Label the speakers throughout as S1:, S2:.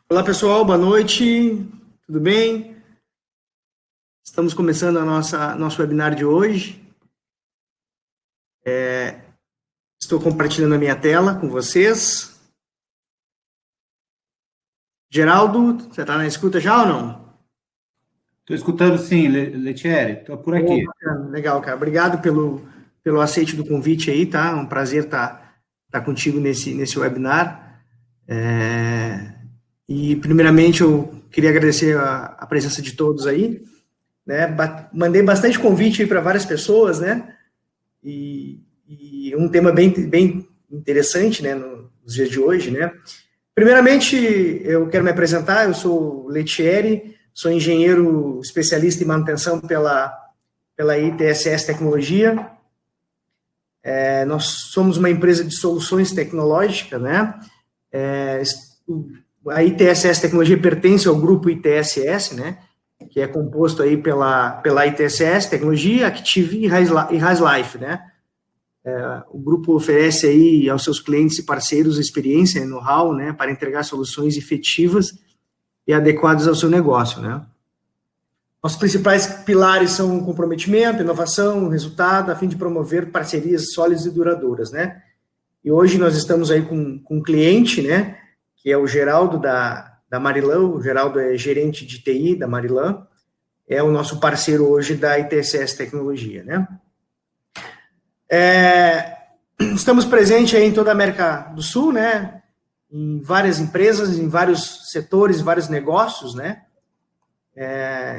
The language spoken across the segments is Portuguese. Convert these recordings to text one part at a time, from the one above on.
S1: Olá pessoal, boa noite, tudo bem? Estamos começando nosso webinar de hoje. Estou compartilhando a minha tela com vocês. Geraldo, você está na escuta já ou não?
S2: Estou escutando sim, Letieri, estou por
S1: Oh,
S2: aqui.
S1: bacana, legal, cara. Obrigado pelo aceite do convite aí, tá? É um prazer estar contigo nesse webinar. E primeiramente eu queria agradecer a presença de todos aí, né? Mandei bastante convite aí para várias pessoas, né? E um tema bem interessante, né, nos dias de hoje, né? Primeiramente, eu quero me apresentar, eu sou Letieri, sou engenheiro especialista em manutenção pela ITSS Tecnologia. Nós somos uma empresa de soluções tecnológicas, né? A ITSS Tecnologia pertence ao grupo ITSS, né? Que é composto aí pela ITSS Tecnologia, Active e Haslife, né? O grupo oferece aí aos seus clientes e parceiros experiência e know-how, né, para entregar soluções efetivas e adequadas ao seu negócio, né. Nossos principais pilares são comprometimento, inovação, resultado, a fim de promover parcerias sólidas e duradouras, né. E hoje nós estamos aí com um cliente, né, que é o Geraldo da Marilã. O Geraldo é gerente de TI da Marilã, é o nosso parceiro hoje da ITSS Tecnologia, né. Estamos presentes aí em toda a América do Sul, né? Em várias empresas, em vários setores, vários negócios, né?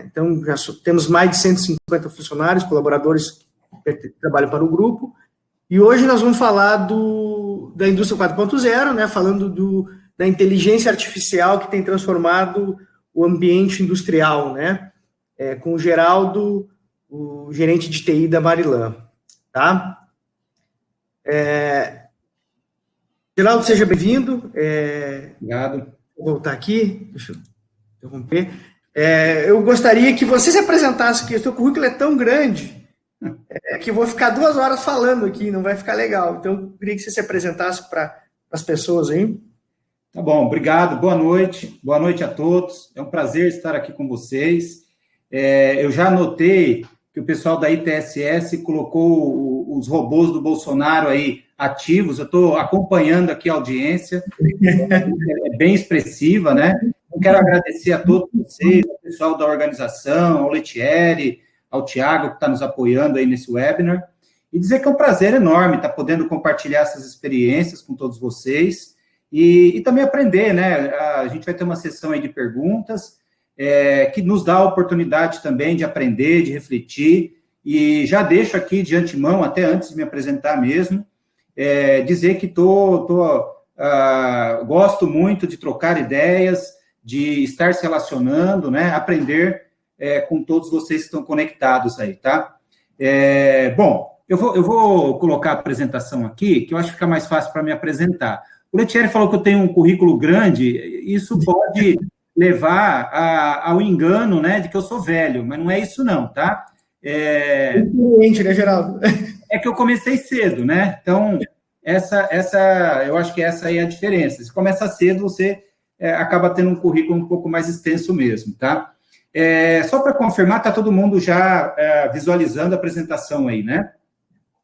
S1: Então, temos mais de 150 funcionários, colaboradores que trabalham para o grupo. E hoje nós vamos falar da indústria 4.0, né? Falando da inteligência artificial que tem transformado o ambiente industrial, né? Com o Geraldo, o gerente de TI da Marilã, tá? Geraldo, seja bem-vindo.
S2: Obrigado.
S1: Vou voltar aqui, deixa eu interromper. Eu gostaria que você se apresentasse, que o seu currículo é tão grande que eu vou ficar 2 horas falando aqui, não vai ficar legal. Então, eu queria que você se apresentasse para as pessoas aí.
S2: Tá bom, obrigado, boa noite a todos. É um prazer estar aqui com vocês. Eu já notei que o pessoal da ITSS colocou os robôs do Bolsonaro aí ativos. Eu estou acompanhando aqui a audiência, é bem expressiva, né? Eu quero agradecer a todos vocês, ao pessoal da organização, ao Letieri, ao Tiago, que está nos apoiando aí nesse webinar, e dizer que é um prazer enorme estar podendo compartilhar essas experiências com todos vocês e também aprender, né? A gente vai ter uma sessão aí de perguntas, que nos dá a oportunidade também de aprender, de refletir, e já deixo aqui de antemão, até antes de me apresentar mesmo, dizer que gosto muito de trocar ideias, de estar se relacionando, né, aprender com todos vocês que estão conectados aí, tá? Bom, eu vou colocar a apresentação aqui, que eu acho que fica mais fácil para me apresentar. O Letieri falou que eu tenho um currículo grande, isso pode levar ao engano, né, de que eu sou velho, mas não é isso não, tá?
S1: Cliente, né, Geraldo?
S2: É que eu comecei cedo, né? Então, eu acho que essa aí é a diferença. Se começa cedo, você acaba tendo um currículo um pouco mais extenso mesmo, tá? Só para confirmar, tá todo mundo já visualizando a apresentação aí, né?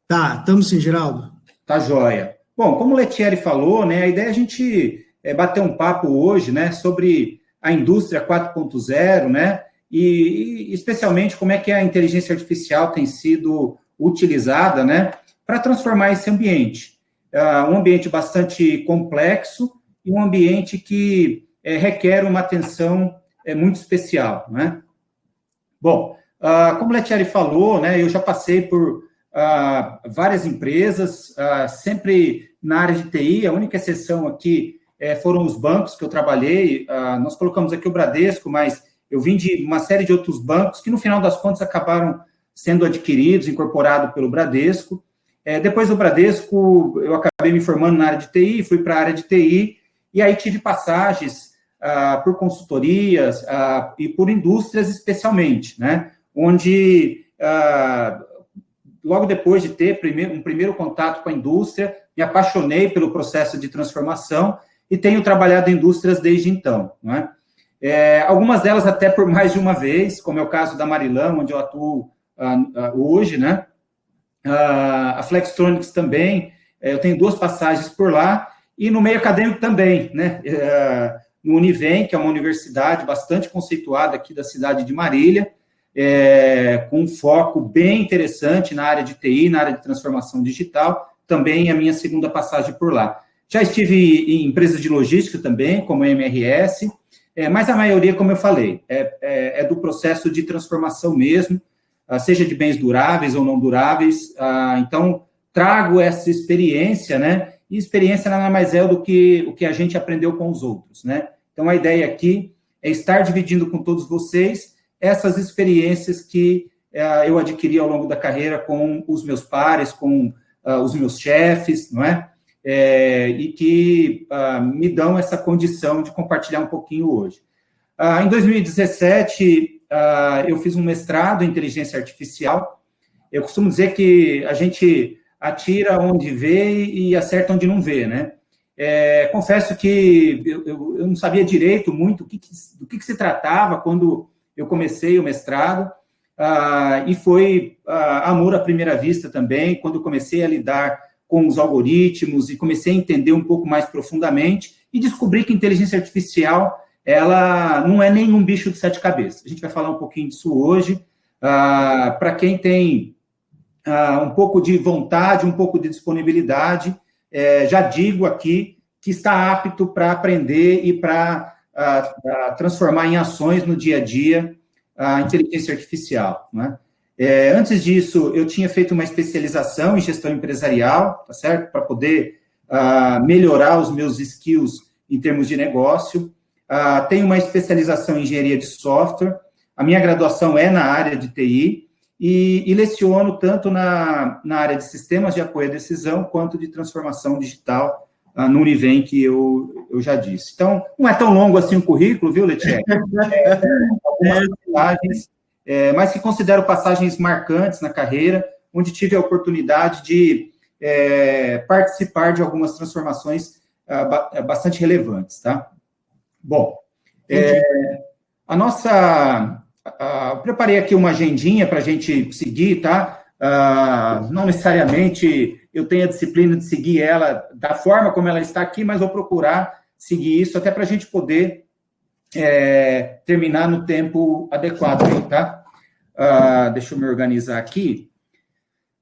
S1: Tá, estamos sim, Geraldo.
S2: Tá joia. Bom, como o Letieri falou, né, a ideia é a gente bater um papo hoje, né, sobre a indústria 4.0, né, e especialmente como é que a inteligência artificial tem sido utilizada, né, para transformar esse ambiente. Um ambiente bastante complexo e um ambiente que requer uma atenção muito especial, né? Bom, como o Letieri falou, né, eu já passei por várias empresas, sempre na área de TI. A única exceção aqui foram os bancos que eu trabalhei. Nós colocamos aqui o Bradesco, mas eu vim de uma série de outros bancos que, no final das contas, acabaram sendo adquiridos, incorporados pelo Bradesco. Depois do Bradesco, eu acabei me formando na área de TI, fui para a área de TI, e aí tive passagens por consultorias e por indústrias especialmente, né? Onde, logo depois de ter um primeiro contato com a indústria, me apaixonei pelo processo de transformação e tenho trabalhado em indústrias desde então, não é? Algumas delas até por mais de uma vez, como é o caso da Marilã, onde eu atuo hoje, né? A Flextronics também, eu tenho 2 passagens por lá, e no meio acadêmico também, né? No Univem, que é uma universidade bastante conceituada aqui da cidade de Marília, com um foco bem interessante na área de TI, na área de transformação digital, também a minha 2ª passagem por lá. Já estive em empresas de logística também, como a MRS, mas a maioria, como eu falei, é do processo de transformação mesmo, seja de bens duráveis ou não duráveis. Então, trago essa experiência, né? E experiência nada mais é do que o que a gente aprendeu com os outros, né? Então, a ideia aqui é estar dividindo com todos vocês essas experiências que eu adquiri ao longo da carreira com os meus pares, com os meus chefes, não é? E que me dão essa condição de compartilhar um pouquinho hoje. Em 2017, eu fiz um mestrado em inteligência artificial. Eu costumo dizer que a gente atira onde vê e acerta onde não vê, né? Confesso que eu não sabia direito muito do que se tratava quando eu comecei o mestrado, e foi amor à primeira vista também, quando eu comecei a lidar com os algoritmos e comecei a entender um pouco mais profundamente e descobri que inteligência artificial, ela não é nenhum bicho de 7 cabeças. A gente vai falar um pouquinho disso hoje. Para quem tem um pouco de vontade, um pouco de disponibilidade, já digo aqui que está apto para aprender e para transformar em ações no dia a dia a inteligência artificial, né? Antes disso, eu tinha feito uma especialização em gestão empresarial, tá certo? Para poder melhorar os meus skills em termos de negócio. Tenho uma especialização em engenharia de software. A minha graduação é na área de TI e leciono tanto na área de sistemas de apoio à decisão quanto de transformação digital no Univem, que eu já disse. Então, não é tão longo assim o currículo, viu, Letier? Algumas passagens, mas que considero passagens marcantes na carreira, onde tive a oportunidade de participar de algumas transformações bastante relevantes, tá? Bom, eu preparei aqui uma agendinha para a gente seguir, tá? Não necessariamente eu tenho a disciplina de seguir ela da forma como ela está aqui, mas vou procurar seguir isso até para a gente poder terminar no tempo adequado aí, tá? Deixa eu me organizar aqui.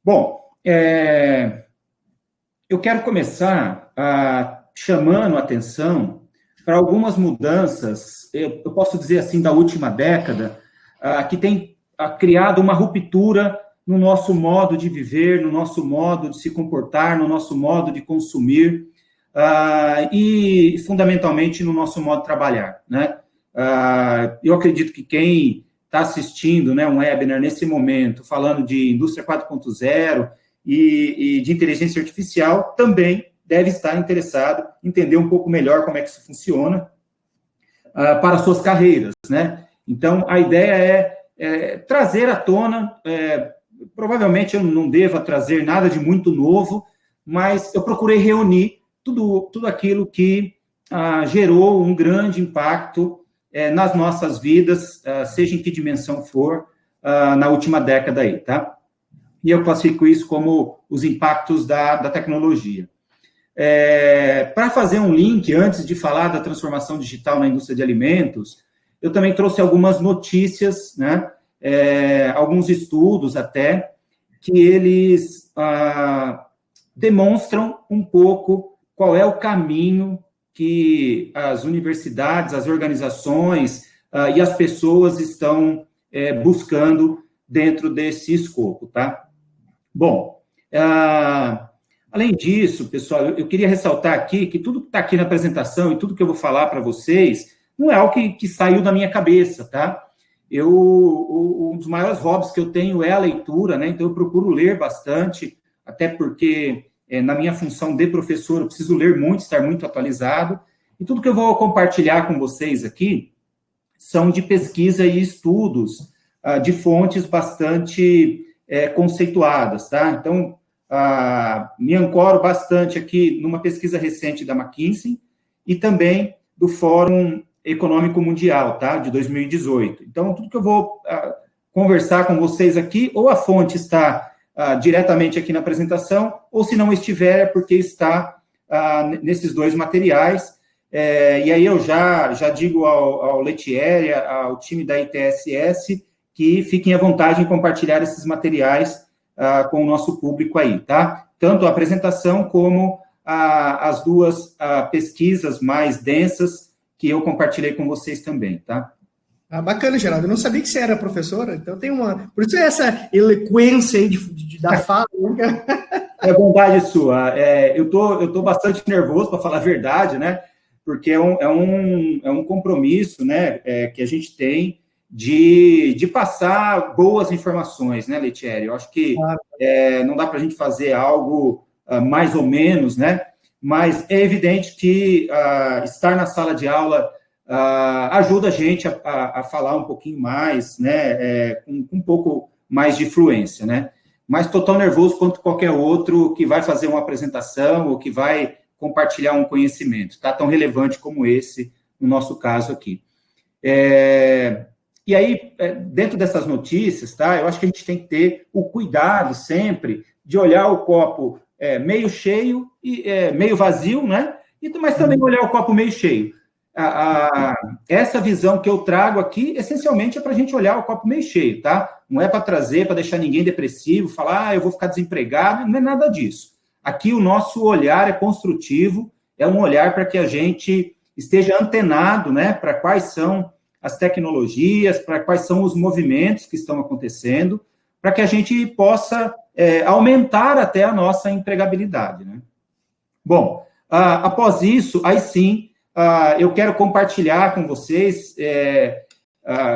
S2: Bom, eu quero começar chamando a atenção para algumas mudanças, eu posso dizer assim, da última década, que tem criado uma ruptura no nosso modo de viver, no nosso modo de se comportar, no nosso modo de consumir e, fundamentalmente, no nosso modo de trabalhar, né? Eu acredito que quem está assistindo, né, um webinar nesse momento, falando de indústria 4.0 e de inteligência artificial, também deve estar interessado em entender um pouco melhor como é que isso funciona para suas carreiras, né? Então, a ideia é trazer à tona, provavelmente eu não deva trazer nada de muito novo, mas eu procurei reunir tudo aquilo que gerou um grande impacto nas nossas vidas, seja em que dimensão for, na última década aí, tá? E eu classifico isso como os impactos da tecnologia. Para fazer um link, antes de falar da transformação digital na indústria de alimentos, eu também trouxe algumas notícias, né? Alguns estudos até, que eles demonstram um pouco qual é o caminho que as universidades, as organizações e as pessoas estão buscando dentro desse escopo, tá? Bom, além disso, pessoal, eu queria ressaltar aqui que tudo que está aqui na apresentação e tudo que eu vou falar para vocês não é algo que saiu da minha cabeça, tá? Um dos maiores hobbies que eu tenho é a leitura, né? Então, eu procuro ler bastante, até porque, na minha função de professor, eu preciso ler muito, estar muito atualizado. E tudo que eu vou compartilhar com vocês aqui são de pesquisa e estudos de fontes bastante conceituadas, tá? Então, me ancoro bastante aqui numa pesquisa recente da McKinsey e também do Fórum Econômico Mundial, tá? De 2018. Então, tudo que eu vou conversar com vocês aqui, ou a fonte está diretamente aqui na apresentação, ou se não estiver, é porque está nesses dois materiais. E aí eu já digo ao Letieri, ao time da ITSS, que fiquem à vontade em compartilhar esses materiais com o nosso público aí, tá? Tanto a apresentação como as duas pesquisas mais densas que eu compartilhei com vocês também, tá?
S1: Bacana, Geraldo. Eu não sabia que você era professora, então tem por isso é essa eloquência aí da fala.
S2: É bondade sua. Eu tô bastante nervoso, para falar a verdade, né? Porque é um compromisso, né, que a gente tem de passar boas informações, né, Letieri? Eu acho que não dá para a gente fazer algo mais ou menos, né? Mas é evidente que estar na sala de aula ajuda a gente a falar um pouquinho mais, né, com um pouco mais de fluência, né? Mas estou tão nervoso quanto qualquer outro que vai fazer uma apresentação ou que vai compartilhar um conhecimento, tá? Tão relevante como esse, no nosso caso aqui. E aí, dentro dessas notícias, tá? Eu acho que a gente tem que ter o cuidado sempre de olhar o copo meio cheio e meio vazio, né? Mas também olhar o copo meio cheio. Essa visão que eu trago aqui, essencialmente, é para a gente olhar o copo meio cheio, tá? Não é para trazer, para deixar ninguém depressivo, falar, eu vou ficar desempregado, não é nada disso. Aqui o nosso olhar é construtivo, é um olhar para que a gente esteja antenado, né, para quais são as tecnologias, para quais são os movimentos que estão acontecendo, para que a gente possa aumentar até a nossa empregabilidade, né? Bom, após isso, aí sim, eu quero compartilhar com vocês,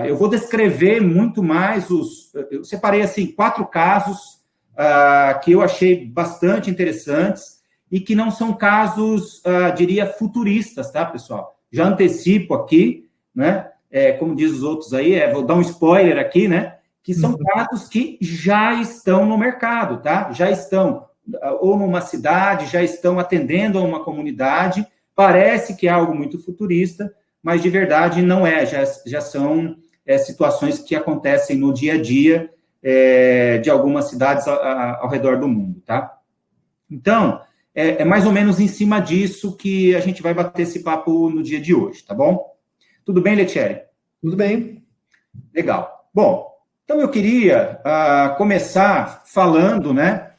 S2: eu vou descrever muito mais eu separei, assim, 4 casos que eu achei bastante interessantes e que não são casos, diria, futuristas, tá, pessoal? Já antecipo aqui, né, como diz os outros aí, vou dar um spoiler aqui, né, que são casos que já estão no mercado, tá? Já estão, ou numa cidade, já estão atendendo a uma comunidade. Parece que é algo muito futurista, mas de verdade não é, já são situações que acontecem no dia a dia de algumas cidades ao redor do mundo, tá? Então, é mais ou menos em cima disso que a gente vai bater esse papo no dia de hoje, tá bom? Tudo bem, Letieri?
S1: Tudo bem.
S2: Legal. Bom, então eu queria começar falando, né,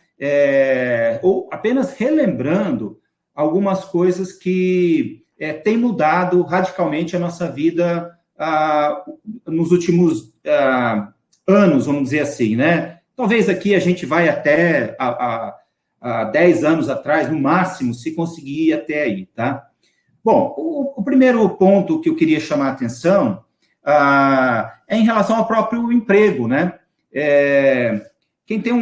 S2: ou apenas relembrando algumas coisas que têm mudado radicalmente a nossa vida nos últimos anos, vamos dizer assim, né? Talvez aqui a gente vai até 10 anos atrás, no máximo, se conseguir ir até aí, tá? Bom, o primeiro ponto que eu queria chamar a atenção é em relação ao próprio emprego, né? Quem tem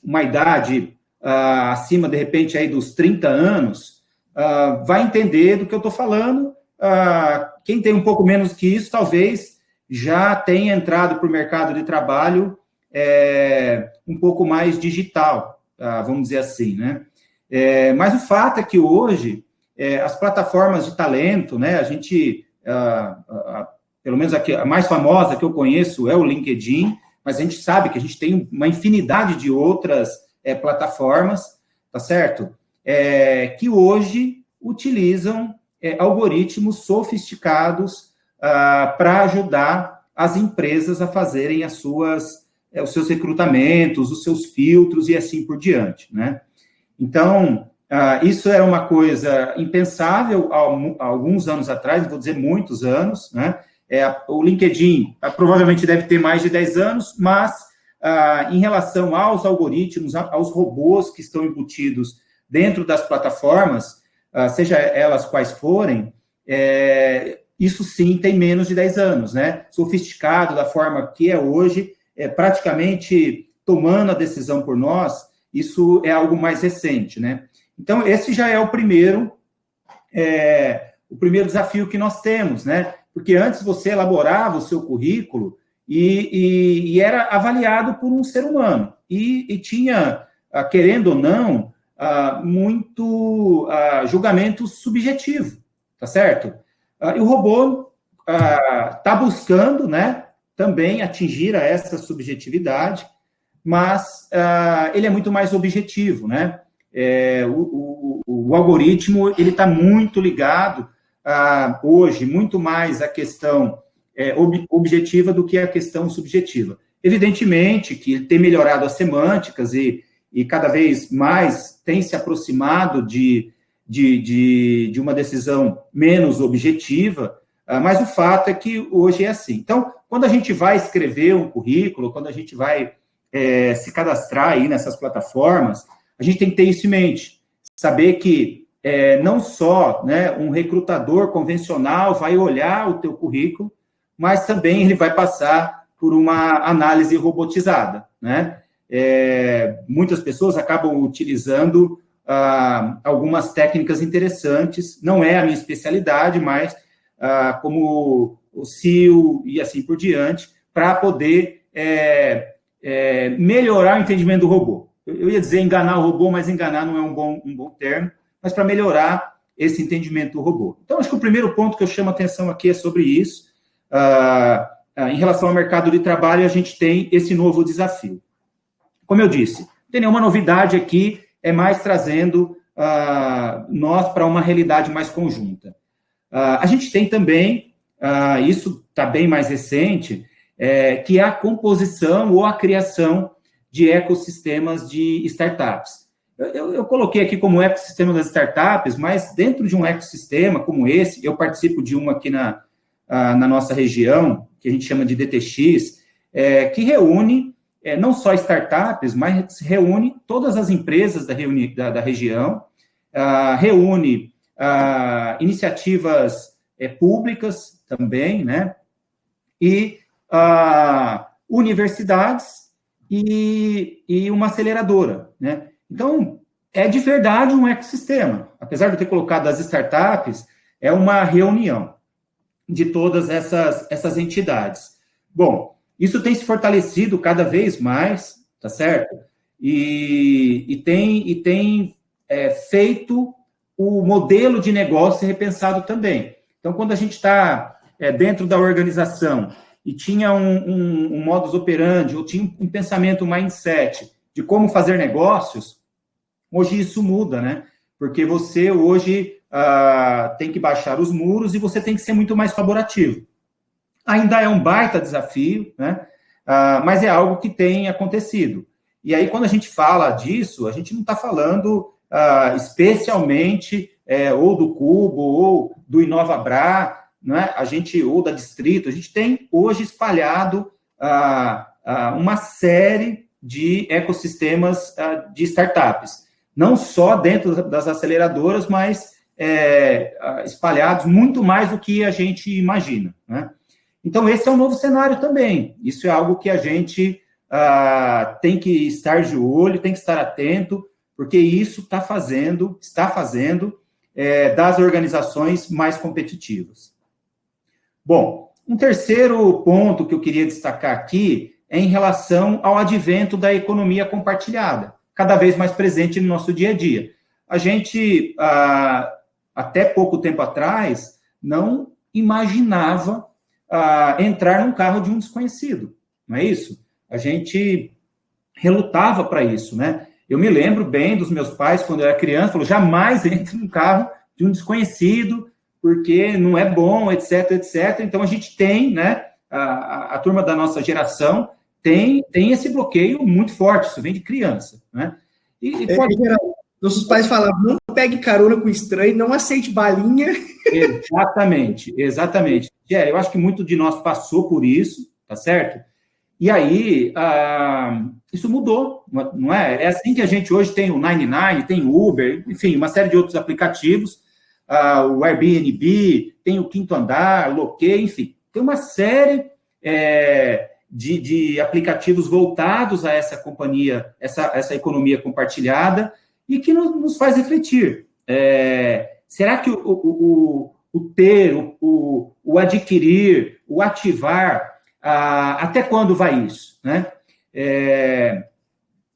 S2: uma idade acima, de repente, aí dos 30 anos, vai entender do que eu estou falando. Quem tem um pouco menos que isso, talvez já tenha entrado para o mercado de trabalho um pouco mais digital, vamos dizer assim, né? Mas o fato é que hoje, as plataformas de talento, né, a gente, pelo menos a mais famosa que eu conheço é o LinkedIn, mas a gente sabe que a gente tem uma infinidade de outras plataformas, tá certo? Que hoje utilizam algoritmos sofisticados para ajudar as empresas a fazerem os seus recrutamentos, os seus filtros e assim por diante, né? Então, isso era uma coisa impensável há alguns anos atrás, vou dizer muitos anos, né? O LinkedIn provavelmente deve ter mais de 10 anos, mas em relação aos algoritmos, aos robôs que estão embutidos dentro das plataformas, seja elas quais forem, isso sim tem menos de 10 anos, né? Sofisticado da forma que é hoje, praticamente tomando a decisão por nós, isso é algo mais recente, né? Então, esse já é o primeiro desafio que nós temos, né? Porque antes você elaborava o seu currículo e era avaliado por um ser humano. E tinha, querendo ou não, muito julgamento subjetivo, tá certo? E o robô está buscando, né, também atingir essa subjetividade, mas ele é muito mais objetivo, né? O algoritmo ele está muito ligado hoje, muito mais à questão objetiva do que à questão subjetiva. Evidentemente que ele tem melhorado as semânticas e cada vez mais tem se aproximado de uma decisão menos objetiva, mas o fato é que hoje é assim. Então, quando a gente vai escrever um currículo, quando a gente vai se cadastrar aí nessas plataformas, a gente tem que ter isso em mente, saber que não só, né, um recrutador convencional vai olhar o teu currículo, mas também ele vai passar por uma análise robotizada, né? Muitas pessoas acabam utilizando algumas técnicas interessantes, não é a minha especialidade, mas como o SEO e assim por diante, para poder melhorar o entendimento do robô. Eu ia dizer enganar o robô, mas enganar não é um bom termo, mas para melhorar esse entendimento do robô. Então, acho que o primeiro ponto que eu chamo a atenção aqui é sobre isso. Em relação ao mercado de trabalho, a gente tem esse novo desafio. Como eu disse, não tem nenhuma novidade aqui, é mais trazendo nós para uma realidade mais conjunta. A gente tem também, isso está bem mais recente, que é a composição ou a criação de ecossistemas de startups. Eu coloquei aqui como ecossistema das startups, mas dentro de um ecossistema como esse, eu participo de uma aqui na nossa região, que a gente chama de DTX, que reúne não só startups, mas reúne todas as empresas da região, reúne iniciativas públicas também, né? E universidades e uma aceleradora, né? Então, é de verdade um ecossistema. Apesar de eu ter colocado as startups, é uma reunião de todas essas entidades. Bom, isso tem se fortalecido cada vez mais, tá certo? E tem feito o modelo de negócio ser repensado também. Então, quando a gente está dentro da organização e tinha um modus operandi, ou tinha um pensamento, um mindset de como fazer negócios, hoje isso muda, né? Porque você hoje tem que baixar os muros e você tem que ser muito mais colaborativo. Ainda é um baita desafio, né? Mas é algo que tem acontecido. E aí, quando a gente fala disso, a gente não está falando especialmente ou do Cubo, ou do InovaBra, né? Ou da Distrito. A gente tem hoje espalhado uma série de ecossistemas de startups. Não só dentro das aceleradoras, mas espalhados muito mais do que a gente imagina, né? Então, esse é um novo cenário também. Isso é algo que a gente tem que estar de olho, tem que estar atento, porque isso está fazendo das organizações mais competitivas. Bom, um terceiro ponto que eu queria destacar aqui é em relação ao advento da economia compartilhada, cada vez mais presente no nosso dia a dia. A gente, até pouco tempo atrás, não imaginava entrar num carro de um desconhecido, não é isso? A gente relutava para isso, né? Eu me lembro bem dos meus pais, quando eu era criança, falaram, jamais entre num carro de um desconhecido, porque não é bom, etc, etc. Então, a gente tem, né, a turma da nossa geração tem esse bloqueio muito forte, isso vem de criança, né?
S1: Nossos pais falavam, não pegue carona com estranho, não aceite balinha.
S2: Exatamente. Jerry, eu acho que muito de nós passou por isso, tá certo? E aí, isso mudou, não é? É assim que a gente hoje tem o 99, tem o Uber, enfim, uma série de outros aplicativos, o Airbnb, tem o Quinto Andar, Loquê, enfim, tem uma série de aplicativos voltados a essa companhia, essa economia compartilhada, e que nos faz refletir. Será que o ter, o adquirir, o ativar, até quando vai isso, né?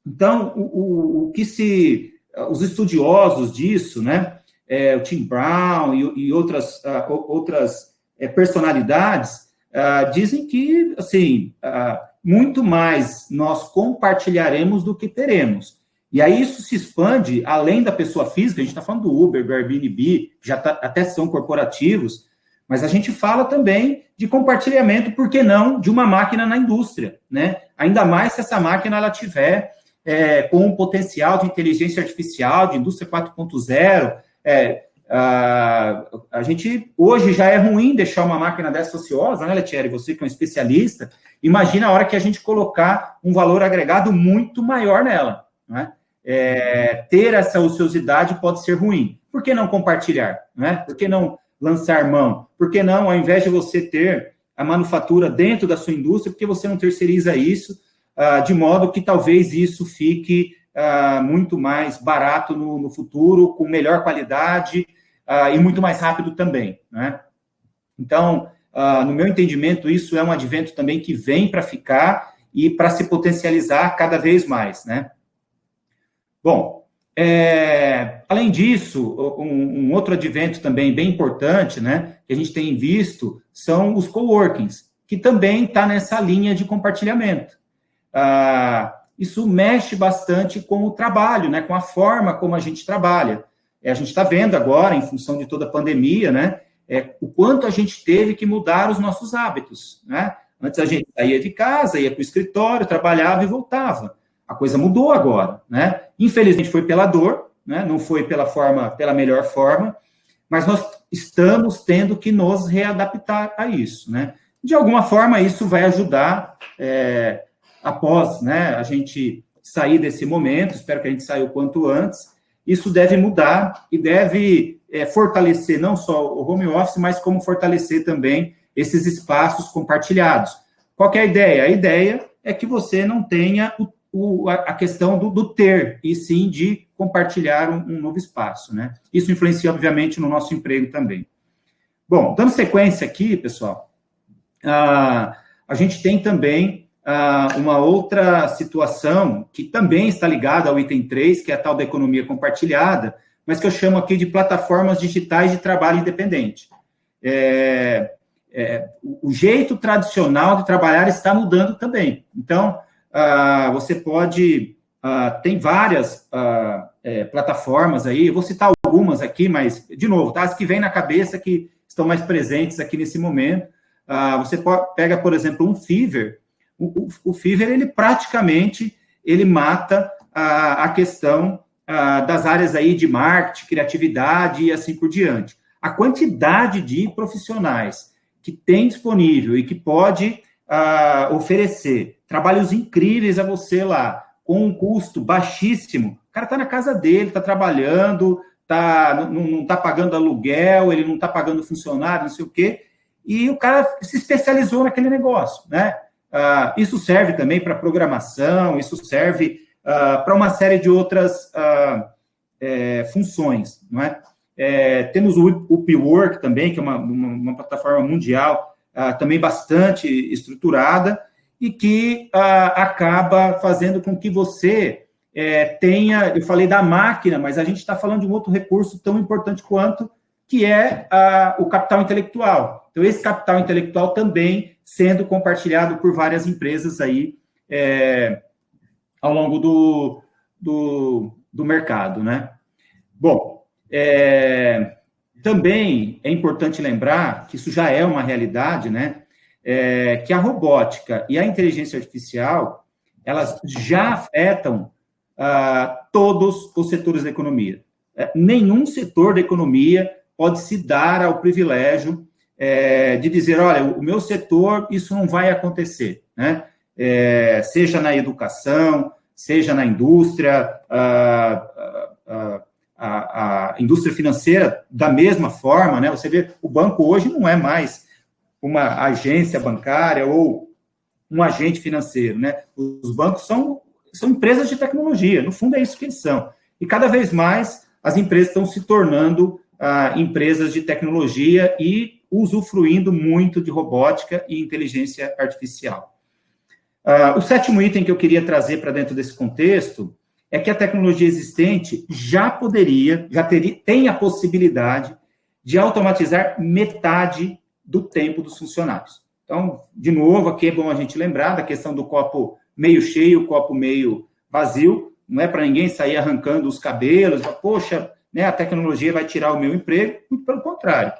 S2: Então, o que se os estudiosos disso, né, o Tim Brown e outras personalidades, dizem que, assim, muito mais nós compartilharemos do que teremos. E aí isso se expande além da pessoa física, a gente está falando do Uber, do Airbnb, que até são corporativos, mas a gente fala também de compartilhamento, por que não, de uma máquina na indústria, né? Ainda mais se essa máquina ela tiver com um potencial de inteligência artificial, de indústria 4.0. A gente, hoje, já é ruim deixar uma máquina dessa ociosa, né, Letieri? Você que é um especialista, imagina a hora que a gente colocar um valor agregado muito maior nela, né? Ter essa ociosidade pode ser ruim. Por que não compartilhar, né? Por que não lançar mão? Por que não, ao invés de você ter a manufatura dentro da sua indústria, por que você não terceiriza isso, de modo que talvez isso fique muito mais barato no futuro, com melhor qualidade e muito mais rápido também, né? Então, no meu entendimento, isso é um advento também que vem para ficar e para se potencializar cada vez mais, né? Bom, além disso, um outro advento também bem importante, né, que a gente tem visto, são os coworkings, que também está nessa linha de compartilhamento. Isso mexe bastante com o trabalho, né, com a forma como a gente trabalha. A gente está vendo agora, em função de toda a pandemia, né, o quanto a gente teve que mudar os nossos hábitos, né? Antes a gente saía de casa, ia para o escritório, trabalhava e voltava. A coisa mudou agora, né? Infelizmente foi pela dor, né? Não foi pela melhor forma, mas nós estamos tendo que nos readaptar a isso, né? De alguma forma, isso vai ajudar após, né, a gente sair desse momento, espero que a gente saia o quanto antes, isso deve mudar e deve fortalecer não só o home office, mas como fortalecer também esses espaços compartilhados. Qual que é a ideia? A ideia é que você não tenha a questão do ter, e sim de compartilhar um novo espaço, né? Isso influencia, obviamente, no nosso emprego também. Bom, dando sequência aqui, pessoal, a gente tem também uma outra situação que também está ligada ao item 3, que é a tal da economia compartilhada, mas que eu chamo aqui de plataformas digitais de trabalho independente. O jeito tradicional de trabalhar está mudando também. Então, você pode... tem várias plataformas aí, eu vou citar algumas aqui, mas, de novo, tá? As que vêm na cabeça, que estão mais presentes aqui nesse momento. Você pega, por exemplo, um Fiverr. O Fiverr, ele praticamente, ele mata a questão das áreas aí de marketing, criatividade e assim por diante. A quantidade de profissionais que tem disponível e que pode oferecer trabalhos incríveis a você lá, com um custo baixíssimo, o cara está na casa dele, está trabalhando, não está pagando aluguel, ele não está pagando funcionário, não sei o quê, e o cara se especializou naquele negócio, né? Isso serve também para programação, isso serve para uma série de outras funções, não é? Temos o Upwork também, que é uma plataforma mundial, também bastante estruturada, e que acaba fazendo com que você tenha, eu falei da máquina, mas a gente está falando de um outro recurso tão importante quanto, que é o capital intelectual. Então, esse capital intelectual também sendo compartilhado por várias empresas aí ao longo do mercado, né? Bom, também é importante lembrar que isso já é uma realidade, né? Que a robótica e a inteligência artificial, elas já afetam todos os setores da economia. Nenhum setor da economia pode se dar ao privilégio de dizer, olha, o meu setor, isso não vai acontecer, né? Seja na educação, seja na indústria, a indústria financeira, da mesma forma, né? Você vê, o banco hoje não é mais uma agência bancária ou um agente financeiro, né? Os bancos são empresas de tecnologia, no fundo é isso que eles são. E cada vez mais as empresas estão se tornando empresas de tecnologia e usufruindo muito de robótica e inteligência artificial. O sétimo item que eu queria trazer para dentro desse contexto é que a tecnologia existente tem a possibilidade de automatizar metade do tempo dos funcionários. Então, de novo, aqui é bom a gente lembrar da questão do copo meio cheio, copo meio vazio. Não é para ninguém sair arrancando os cabelos, poxa, né, a tecnologia vai tirar o meu emprego. Muito pelo contrário.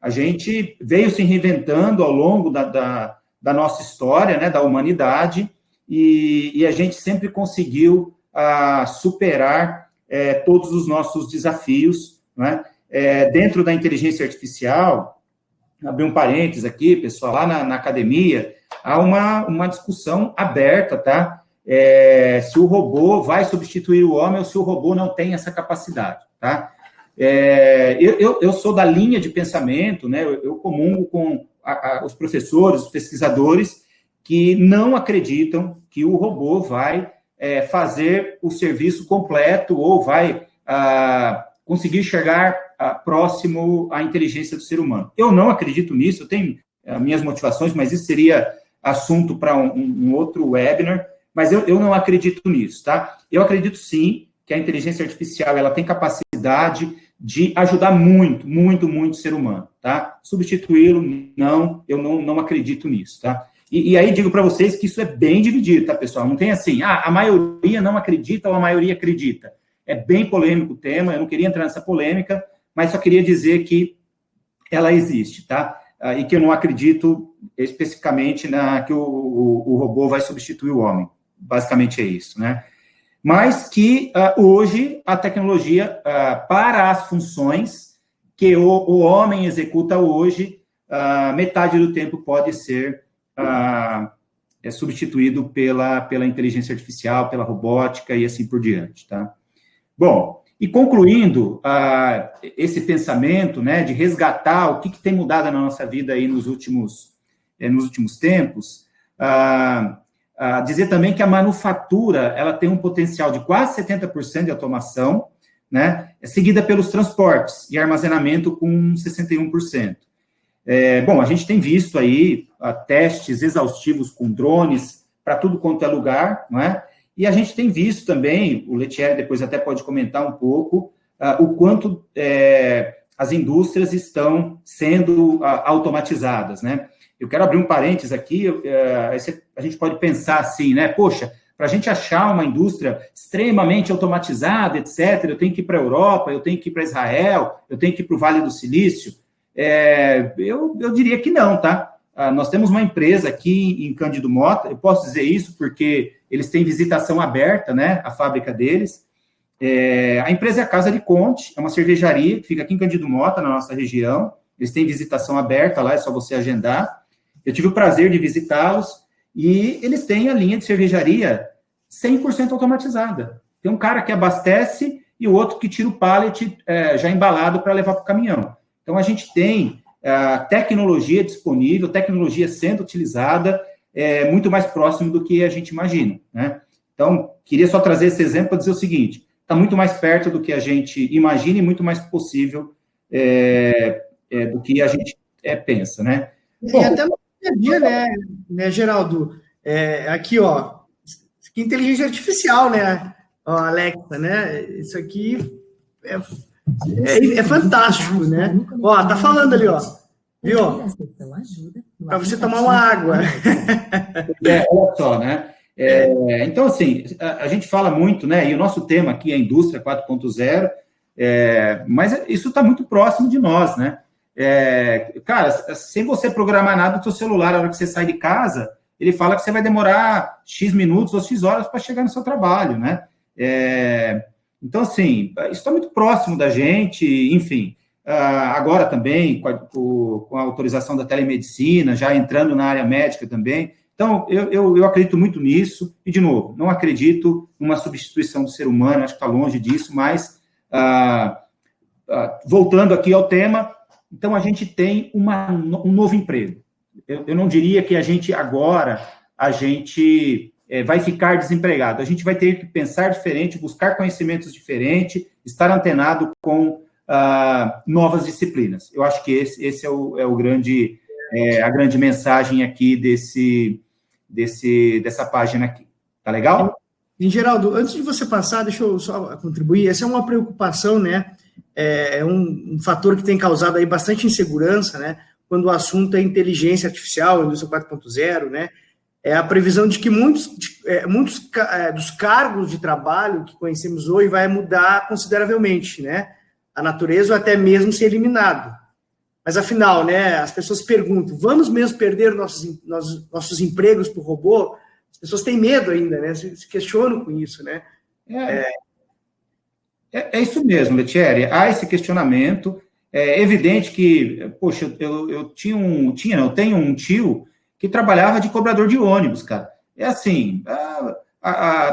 S2: A gente veio se reinventando ao longo da nossa história, né, da humanidade, e a gente sempre conseguiu superar todos os nossos desafios, né? Dentro da inteligência artificial, abrir um parênteses aqui, pessoal, lá na academia, há uma discussão aberta, tá? Se o robô vai substituir o homem ou se o robô não tem essa capacidade, tá? Eu sou da linha de pensamento, né? Eu comungo com os professores, os pesquisadores, que não acreditam que o robô vai fazer o serviço completo ou vai conseguir chegar próximo à inteligência do ser humano. Eu não acredito nisso, eu tenho minhas motivações, mas isso seria assunto para um outro webinar, mas eu não acredito nisso, tá? Eu acredito, sim, que a inteligência artificial ela tem capacidade de ajudar muito, muito, muito o ser humano, tá? Substituí-lo, não, eu não acredito nisso, tá? E aí digo para vocês que isso é bem dividido, tá, pessoal? Não tem assim, a maioria não acredita ou a maioria acredita. É bem polêmico o tema, eu não queria entrar nessa polêmica, mas só queria dizer que ela existe, tá? E que eu não acredito especificamente que o robô vai substituir o homem. Basicamente é isso, né? Mas que hoje a tecnologia, para as funções que o homem executa hoje, metade do tempo pode ser substituído pela inteligência artificial, pela robótica e assim por diante, tá? Bom, e concluindo esse pensamento, né, de resgatar o que tem mudado na nossa vida aí nos últimos tempos, dizer também que a manufatura ela tem um potencial de quase 70% de automação, né, seguida pelos transportes e armazenamento com 61%. Bom, a gente tem visto aí testes exaustivos com drones para tudo quanto é lugar, não é? E a gente tem visto também, o Letieri depois até pode comentar um pouco, o quanto as indústrias estão sendo automatizadas, né? Eu quero abrir um parênteses aqui, a gente pode pensar assim, né? Poxa, para a gente achar uma indústria extremamente automatizada, etc., eu tenho que ir para a Europa, eu tenho que ir para Israel, eu tenho que ir para o Vale do Silício. Eu diria que não, tá? Nós temos uma empresa aqui em Cândido Mota, eu posso dizer isso porque eles têm visitação aberta, né? A fábrica deles. A empresa é a Casa de Conte, é uma cervejaria que fica aqui em Cândido Mota, na nossa região. Eles têm visitação aberta lá, é só você agendar. Eu tive o prazer de visitá-los e eles têm a linha de cervejaria 100% automatizada. Tem um cara que abastece e o outro que tira o pallet já embalado para levar para o caminhão. Então, a gente tem tecnologia disponível, tecnologia sendo utilizada muito mais próximo do que a gente imagina, né? Então, queria só trazer esse exemplo para dizer o seguinte, está muito mais perto do que a gente imagina e muito mais possível do que a gente pensa, né?
S1: E até no dia a dia, né, Geraldo? Aqui, ó, isso aqui é inteligência artificial, né, ó, Alexa, né? Isso aqui é fantástico, né? Ó, tá falando ali, ó. Viu? Para você tomar uma água.
S2: Olha só, né? Então, assim, a gente fala muito, né? E o nosso tema aqui é a indústria 4.0, mas isso está muito próximo de nós, né? Cara, sem você programar nada do seu celular, na hora que você sai de casa, ele fala que você vai demorar X minutos ou X horas para chegar no seu trabalho, né? Então, assim, isso está muito próximo da gente, enfim. Agora também, com a autorização da telemedicina, já entrando na área médica também. Então, eu acredito muito nisso. E, de novo, não acredito numa substituição do ser humano, acho que está longe disso, mas, voltando aqui ao tema, então a gente tem um novo emprego. Eu não diria que a gente vai ficar desempregado. A gente vai ter que pensar diferente, buscar conhecimentos diferentes, estar antenado com novas disciplinas. Eu acho que esse é o grande, a grande mensagem aqui dessa página aqui. Tá legal?
S1: Em Geraldo, antes de você passar, deixa eu só contribuir. Essa é uma preocupação, né? É um fator que tem causado aí bastante insegurança, né? Quando o assunto é inteligência artificial, indústria 4.0, né? É a previsão de que muitos dos cargos de trabalho que conhecemos hoje vai mudar consideravelmente, né? A natureza ou até mesmo ser eliminado. Mas afinal, né? As pessoas perguntam: vamos mesmo perder nossos empregos para o robô? As pessoas têm medo ainda, né? Se questionam com isso, né?
S2: É isso mesmo, Letieri. Há esse questionamento. É evidente que, poxa, eu tenho um tio que trabalhava de cobrador de ônibus, cara. É assim,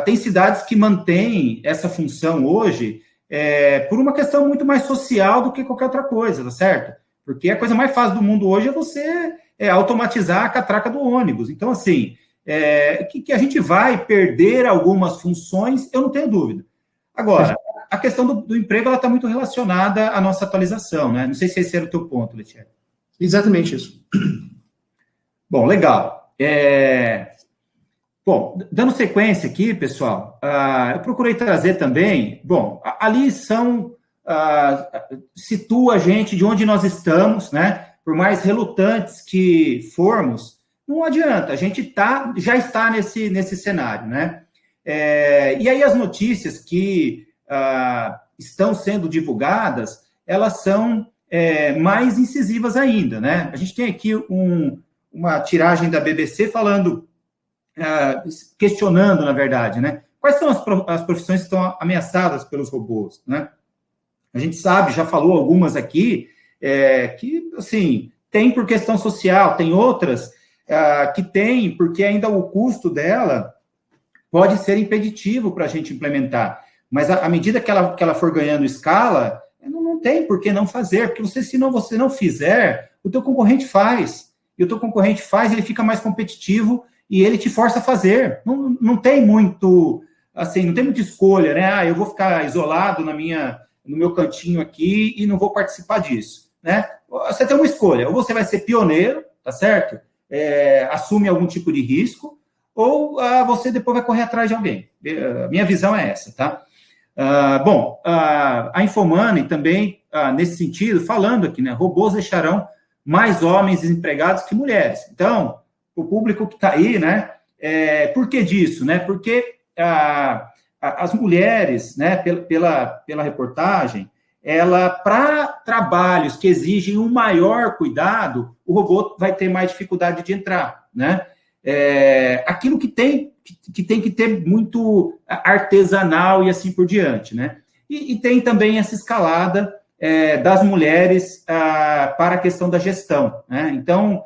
S2: tem cidades que mantêm essa função hoje por uma questão muito mais social do que qualquer outra coisa, tá certo? Porque a coisa mais fácil do mundo hoje é você automatizar a catraca do ônibus. Então, assim, que a gente vai perder algumas funções, eu não tenho dúvida. Agora, a questão do emprego, ela está muito relacionada à nossa atualização, né? Não sei se esse era o teu ponto, Letieri.
S1: Exatamente isso.
S2: Bom, legal. Bom, dando sequência aqui, pessoal, eu procurei trazer também, bom, a lição situa a gente de onde nós estamos, né? Por mais relutantes que formos, não adianta, a gente já está nesse cenário, né? E aí as notícias que estão sendo divulgadas, elas são mais incisivas ainda, né? A gente tem aqui uma tiragem da BBC falando, questionando, na verdade, né? Quais são as profissões que estão ameaçadas pelos robôs, né? A gente sabe, já falou algumas aqui, que, assim, tem por questão social, tem outras que tem porque ainda o custo dela pode ser impeditivo para a gente implementar. Mas à medida que ela for ganhando escala, não tem por que não fazer, porque se você não fizer, o teu concorrente faz. E o teu concorrente faz, ele fica mais competitivo e ele te força a fazer. Não tem muito, assim, não tem muita escolha, né? Eu vou ficar isolado no meu cantinho aqui e não vou participar disso, né? Você tem uma escolha, ou você vai ser pioneiro, tá certo? Assume algum tipo de risco, ou você depois vai correr atrás de alguém. Minha visão é essa, tá? Bom, a Infomoney também, nesse sentido, falando aqui, né? Robôs deixarão mais homens desempregados que mulheres. Então, o público que está aí, né? Por que disso, né? Porque as mulheres, né? Pela reportagem, para trabalhos que exigem um maior cuidado, o robô vai ter mais dificuldade de entrar, né? Aquilo que tem que ter muito artesanal e assim por diante, né? E tem também essa escalada das mulheres para a questão da gestão, né? Então,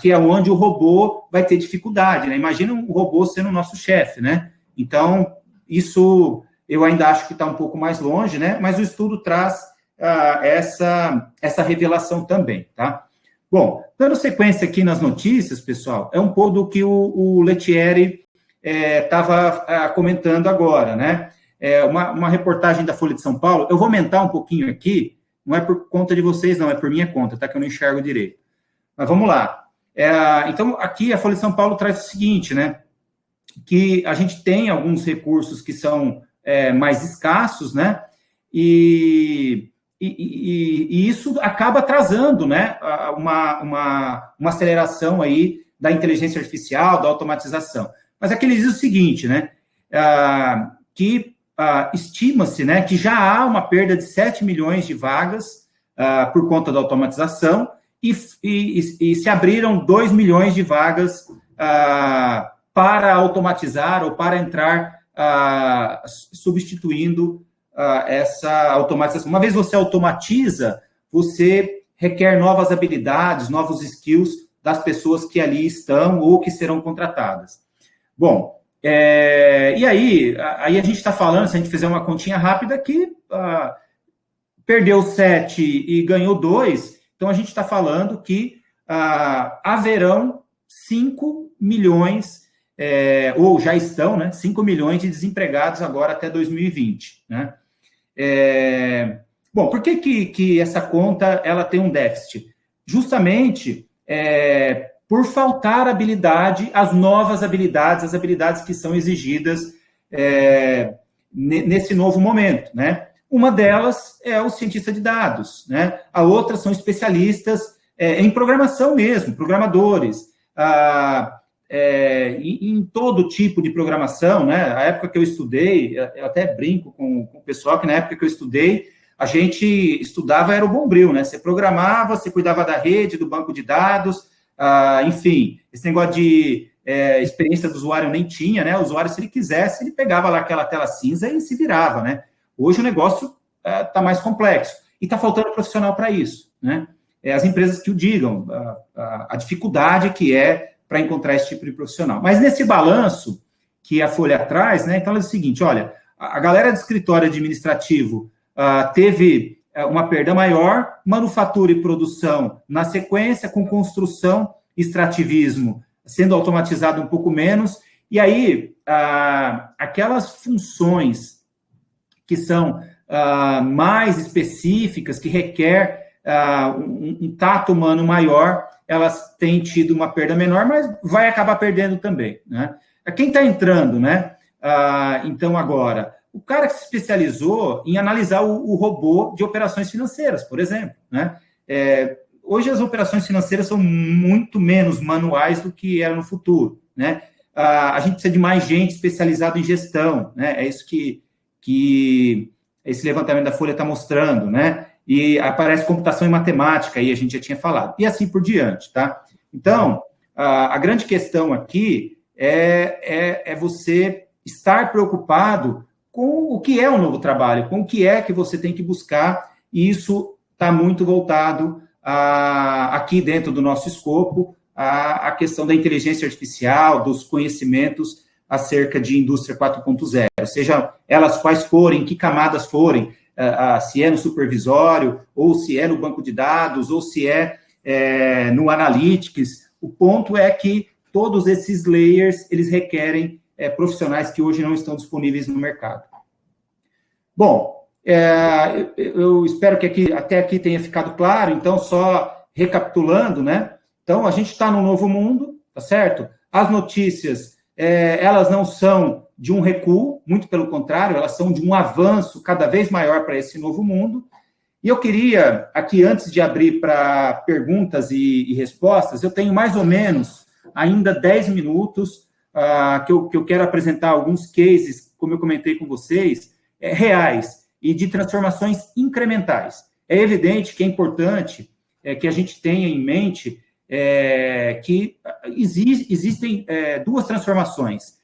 S2: que é onde o robô vai ter dificuldade, né? Imagina um robô sendo o nosso chefe, né? Então, isso eu ainda acho que está um pouco mais longe, né? Mas o estudo traz essa revelação também, tá? Bom, dando sequência aqui nas notícias, pessoal, é um pouco do que o Letieri estava comentando agora, né? Uma reportagem da Folha de São Paulo. Eu vou aumentar um pouquinho aqui, não é por conta de vocês, não, é por minha conta, tá? Que eu não enxergo direito. Mas vamos lá. Então, aqui a Folha de São Paulo traz o seguinte, né? Que a gente tem alguns recursos que são mais escassos, né? E isso acaba atrasando, né, uma aceleração aí da inteligência artificial, da automatização. Mas aqui ele diz o seguinte, né, que estima-se, né, que já há uma perda de 7 milhões de vagas por conta da automatização e se abriram 2 milhões de vagas para automatizar ou para entrar substituindo essa automatização. Uma vez você automatiza, você requer novas habilidades, novos skills das pessoas que ali estão ou que serão contratadas. Bom, e aí a gente está falando, se a gente fizer uma continha rápida, que perdeu 7 e ganhou 2, então a gente está falando que haverão 5 milhões, ou já estão, né, 5 milhões de desempregados agora até 2020, né? Bom, por que essa conta ela tem um déficit? Justamente por faltar habilidade, as novas habilidades, as habilidades que são exigidas nesse novo momento, né? Uma delas é o cientista de dados, né? A outra são especialistas em programação mesmo, programadores, em todo tipo de programação, né? A época que eu estudei, eu até brinco com o pessoal que na época que eu estudei, a gente estudava era o Bombril, né? Você programava, você cuidava da rede, do banco de dados, enfim, esse negócio de experiência do usuário nem tinha, né? O usuário, se ele quisesse, ele pegava lá aquela tela cinza e se virava, né? Hoje o negócio está mais complexo e está faltando profissional para isso, né? As empresas que o digam, a dificuldade que é para encontrar esse tipo de profissional. Mas nesse balanço que a Folha traz, né? Então é o seguinte, olha, a galera de escritório administrativo teve uma perda maior, manufatura e produção na sequência, com construção e extrativismo sendo automatizado um pouco menos, e aí aquelas funções que são mais específicas, que requer um tato humano maior, elas têm tido uma perda menor, mas vai acabar perdendo também, né? Quem está entrando, né? Então, agora, o cara que se especializou em analisar o robô de operações financeiras, por exemplo, né? Hoje as operações financeiras são muito menos manuais do que eram no futuro, né? A gente precisa de mais gente especializada em gestão, né? É isso que esse levantamento da Folha está mostrando, né? E aparece computação e matemática, aí a gente já tinha falado, e assim por diante, tá? Então, a grande questão aqui é você estar preocupado com o que é o novo trabalho, com o que é que você tem que buscar, e isso está muito voltado aqui dentro do nosso escopo, a questão da inteligência artificial, dos conhecimentos acerca de indústria 4.0, seja elas quais forem, que camadas forem, se é no supervisório, ou se é no banco de dados, ou se é no analytics. O ponto é que todos esses layers, eles requerem profissionais que hoje não estão disponíveis no mercado. Bom, eu espero que até aqui tenha ficado claro, então, só recapitulando, né? Então, a gente está num novo mundo, tá certo? As notícias, elas não são de um recuo, muito pelo contrário, elas são de um avanço cada vez maior para esse novo mundo. E eu queria, aqui, antes de abrir para perguntas e respostas, eu tenho mais ou menos ainda 10 minutos que eu quero apresentar alguns cases, como eu comentei com vocês, reais e de transformações incrementais. É evidente que é importante que a gente tenha em mente que existem duas transformações.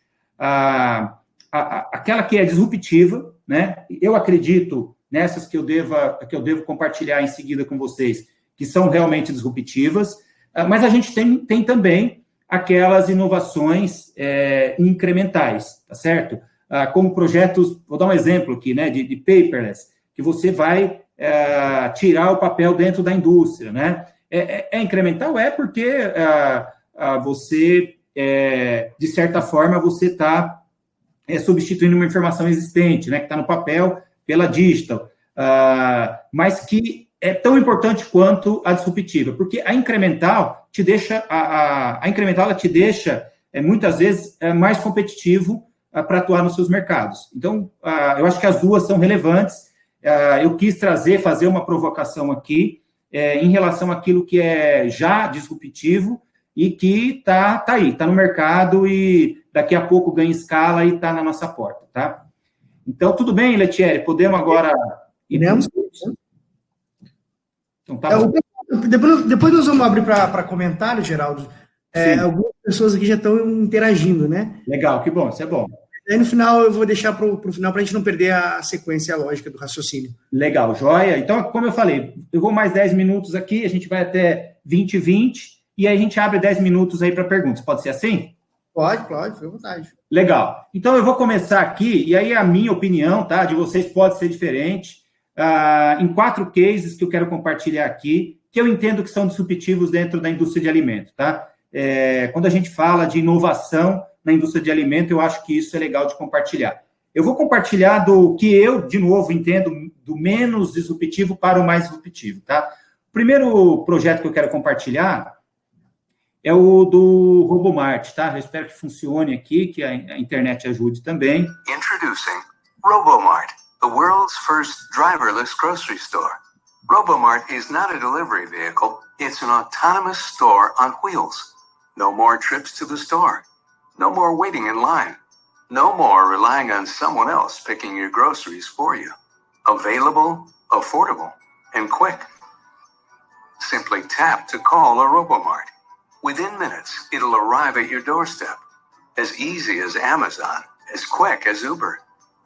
S2: Aquela que é disruptiva, né? Eu acredito nessas que eu devo compartilhar em seguida com vocês, que são realmente disruptivas, mas a gente tem também aquelas inovações incrementais, tá certo? Como projetos, vou dar um exemplo aqui, né, de paperless, que você vai tirar o papel dentro da indústria, né? É incremental? Porque você, de certa forma, você está substituindo uma informação existente, né, que está no papel, pela digital, mas que é tão importante quanto a disruptiva, porque a incremental te deixa, a incremental ela te deixa, muitas vezes, mais competitivo para atuar nos seus mercados. Então, eu acho que as duas são relevantes. Eu quis fazer uma provocação aqui, em relação àquilo que é já disruptivo e que está aí, está no mercado e daqui a pouco ganha escala e está na nossa porta, tá? Então, tudo bem, Letieri, podemos agora...
S1: Podemos.
S2: Então, tá bom.
S1: Depois nós vamos abrir para comentário, Geraldo. Algumas pessoas aqui já estão interagindo, né?
S2: Legal, que bom, isso é bom.
S1: Aí no final eu vou deixar para o final para a gente não perder a sequência lógica do raciocínio.
S2: Legal, joia. Então, como eu falei, eu vou mais 10 minutos aqui, a gente vai até 20h20 e aí a gente abre 10 minutos aí para perguntas. Pode ser assim?
S1: Pode, fica à vontade.
S2: Legal. Então, eu vou começar aqui, e aí a minha opinião, tá, de vocês pode ser diferente, em 4 cases que eu quero compartilhar aqui, que eu entendo que são disruptivos dentro da indústria de alimento, tá? Quando a gente fala de inovação na indústria de alimento, eu acho que isso é legal de compartilhar. Eu vou compartilhar do que eu, de novo, entendo do menos disruptivo para o mais disruptivo, tá? O primeiro projeto que eu quero compartilhar é o do Robomart, tá? Eu espero que funcione aqui, que a internet ajude também.
S3: Introducing Robomart, the world's first driverless grocery store. Robomart is not a delivery vehicle, it's an autonomous store on wheels. No more trips to the store. No more waiting in line. No more relying on someone else picking your groceries for you. Available, affordable, and quick. Simply tap to call a Robomart. Within minutes, it'll arrive at your doorstep. As easy as Amazon, as quick as Uber.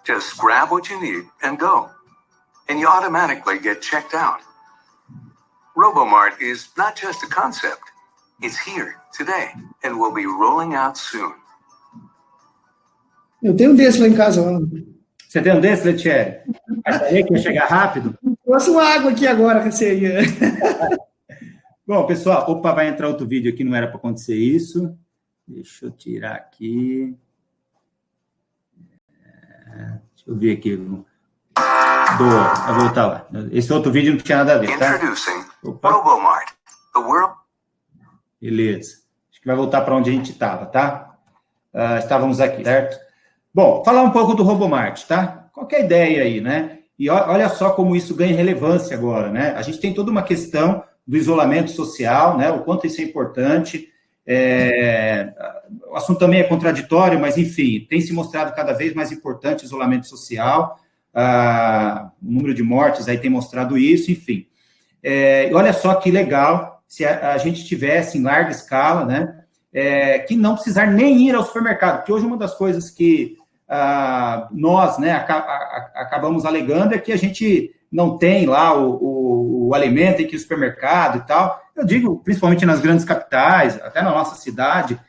S3: Just grab what you need and go. And you automatically get checked out. Robomart is not just a concept. It's here today and will be rolling out soon.
S1: Eu tenho um desse lá em casa. Ó.
S2: Você tem um desse, Letieri? Mas aí que ia chegar rápido?
S1: Trouxe uma água aqui agora, recebi.
S2: Bom, pessoal, opa, vai entrar outro vídeo aqui, não era para acontecer isso. Deixa eu tirar aqui. Deixa eu ver aqui. Vai voltar lá. Esse outro vídeo não tinha nada a ver, tá? Opa.
S3: Robomart, the world.
S2: Beleza. Acho que vai voltar para onde a gente estava, tá? Estávamos aqui, certo? Bom, falar um pouco do Robomart, tá? Qual que é a ideia aí, né? E olha só como isso ganha relevância agora, né? A gente tem toda uma questão do isolamento social, né? O quanto isso é importante. O assunto também é contraditório, mas, enfim, tem se mostrado cada vez mais importante o isolamento social. O número de mortes aí tem mostrado isso, enfim. Olha só que legal se a gente tivesse em larga escala, né? Que não precisar nem ir ao supermercado, porque hoje uma das coisas que nós, né, acabamos alegando é que a gente não tem lá o alimento aqui no supermercado e tal. Eu digo, principalmente nas grandes capitais, até na nossa cidade,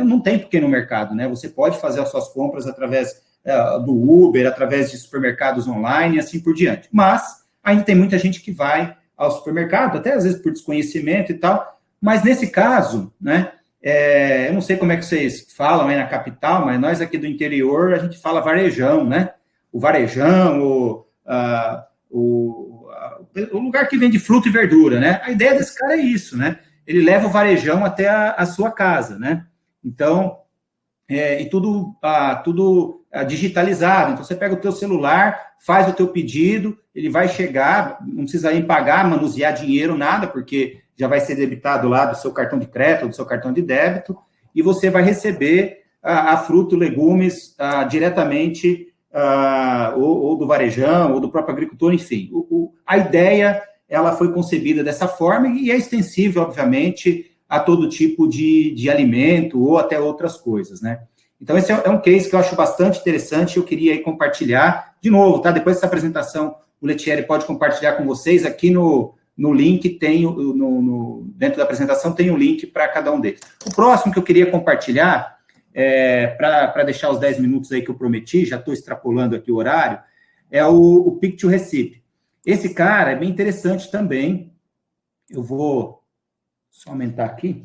S2: não tem por que ir no mercado, né? Você pode fazer as suas compras através do Uber, através de supermercados online e assim por diante. Mas ainda tem muita gente que vai ao supermercado, até às vezes por desconhecimento e tal, mas nesse caso, né, eu não sei como é que vocês falam aí na capital, mas nós aqui do interior, a gente fala varejão, né? O varejão, o lugar que vende fruta e verdura, né? A ideia desse cara é isso, né? Ele leva o varejão até a sua casa, né? Então, e tudo digitalizado. Então, você pega o teu celular, faz o teu pedido, ele vai chegar, não precisa ir pagar, manusear dinheiro, nada, porque já vai ser debitado lá do seu cartão de crédito, do seu cartão de débito, e você vai receber a fruta, legumes diretamente ou do varejão, ou do próprio agricultor, enfim. A ideia, ela foi concebida dessa forma e é extensível, obviamente, a todo tipo de alimento ou até outras coisas, né? Então, esse é um case que eu acho bastante interessante, eu queria aí compartilhar. De novo, tá? Depois dessa apresentação, o Letieri pode compartilhar com vocês. Aqui no link, dentro da apresentação, tem um link para cada um deles. O próximo que eu queria compartilhar, para deixar os 10 minutos aí que eu prometi, já estou extrapolando aqui o horário, é o Pick to Receipt. Esse cara é bem interessante também. Eu vou só aumentar aqui.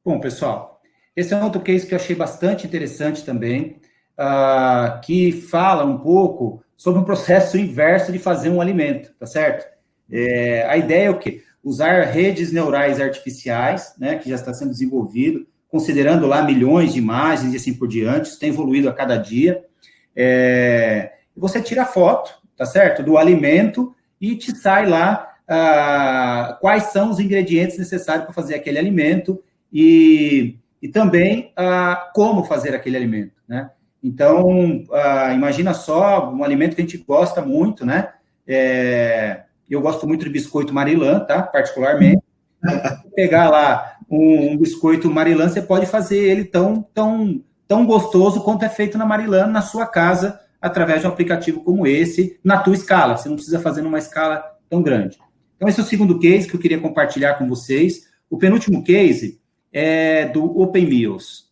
S2: Bom, pessoal, esse é um outro case que eu achei bastante interessante também, que fala um pouco sobre um processo inverso de fazer um alimento, tá certo? A ideia é o quê? Usar redes neurais artificiais, né, que já está sendo desenvolvido, considerando lá milhões de imagens e assim por diante, isso tem evoluído a cada dia. Você tira a foto, tá certo, do alimento e te sai lá quais são os ingredientes necessários para fazer aquele alimento e também como fazer aquele alimento, né? Então, imagina só, um alimento que a gente gosta muito, né? Eu gosto muito de biscoito Marilã, tá? Particularmente. Então, pegar lá um biscoito Marilã, você pode fazer ele tão gostoso quanto é feito na Marilã na sua casa, através de um aplicativo como esse, na tua escala. Você não precisa fazer numa escala tão grande. Então, esse é o segundo case que eu queria compartilhar com vocês. O penúltimo case é do Open Meals.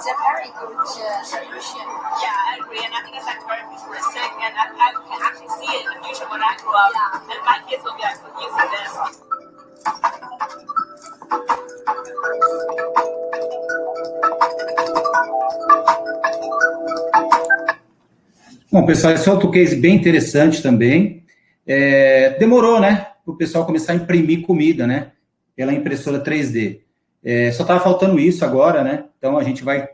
S4: It's a very good solution.
S5: Yeah, I agree, and I think it's like very futuristic, and I can actually see it in the future when I grow up, and my kids will be actually using this.
S2: Bom, pessoal, esse é outro case bem interessante também. Demorou, né, para o pessoal começar a imprimir comida, né, pela impressora 3D. Só estava faltando isso agora, né? Então, a gente vai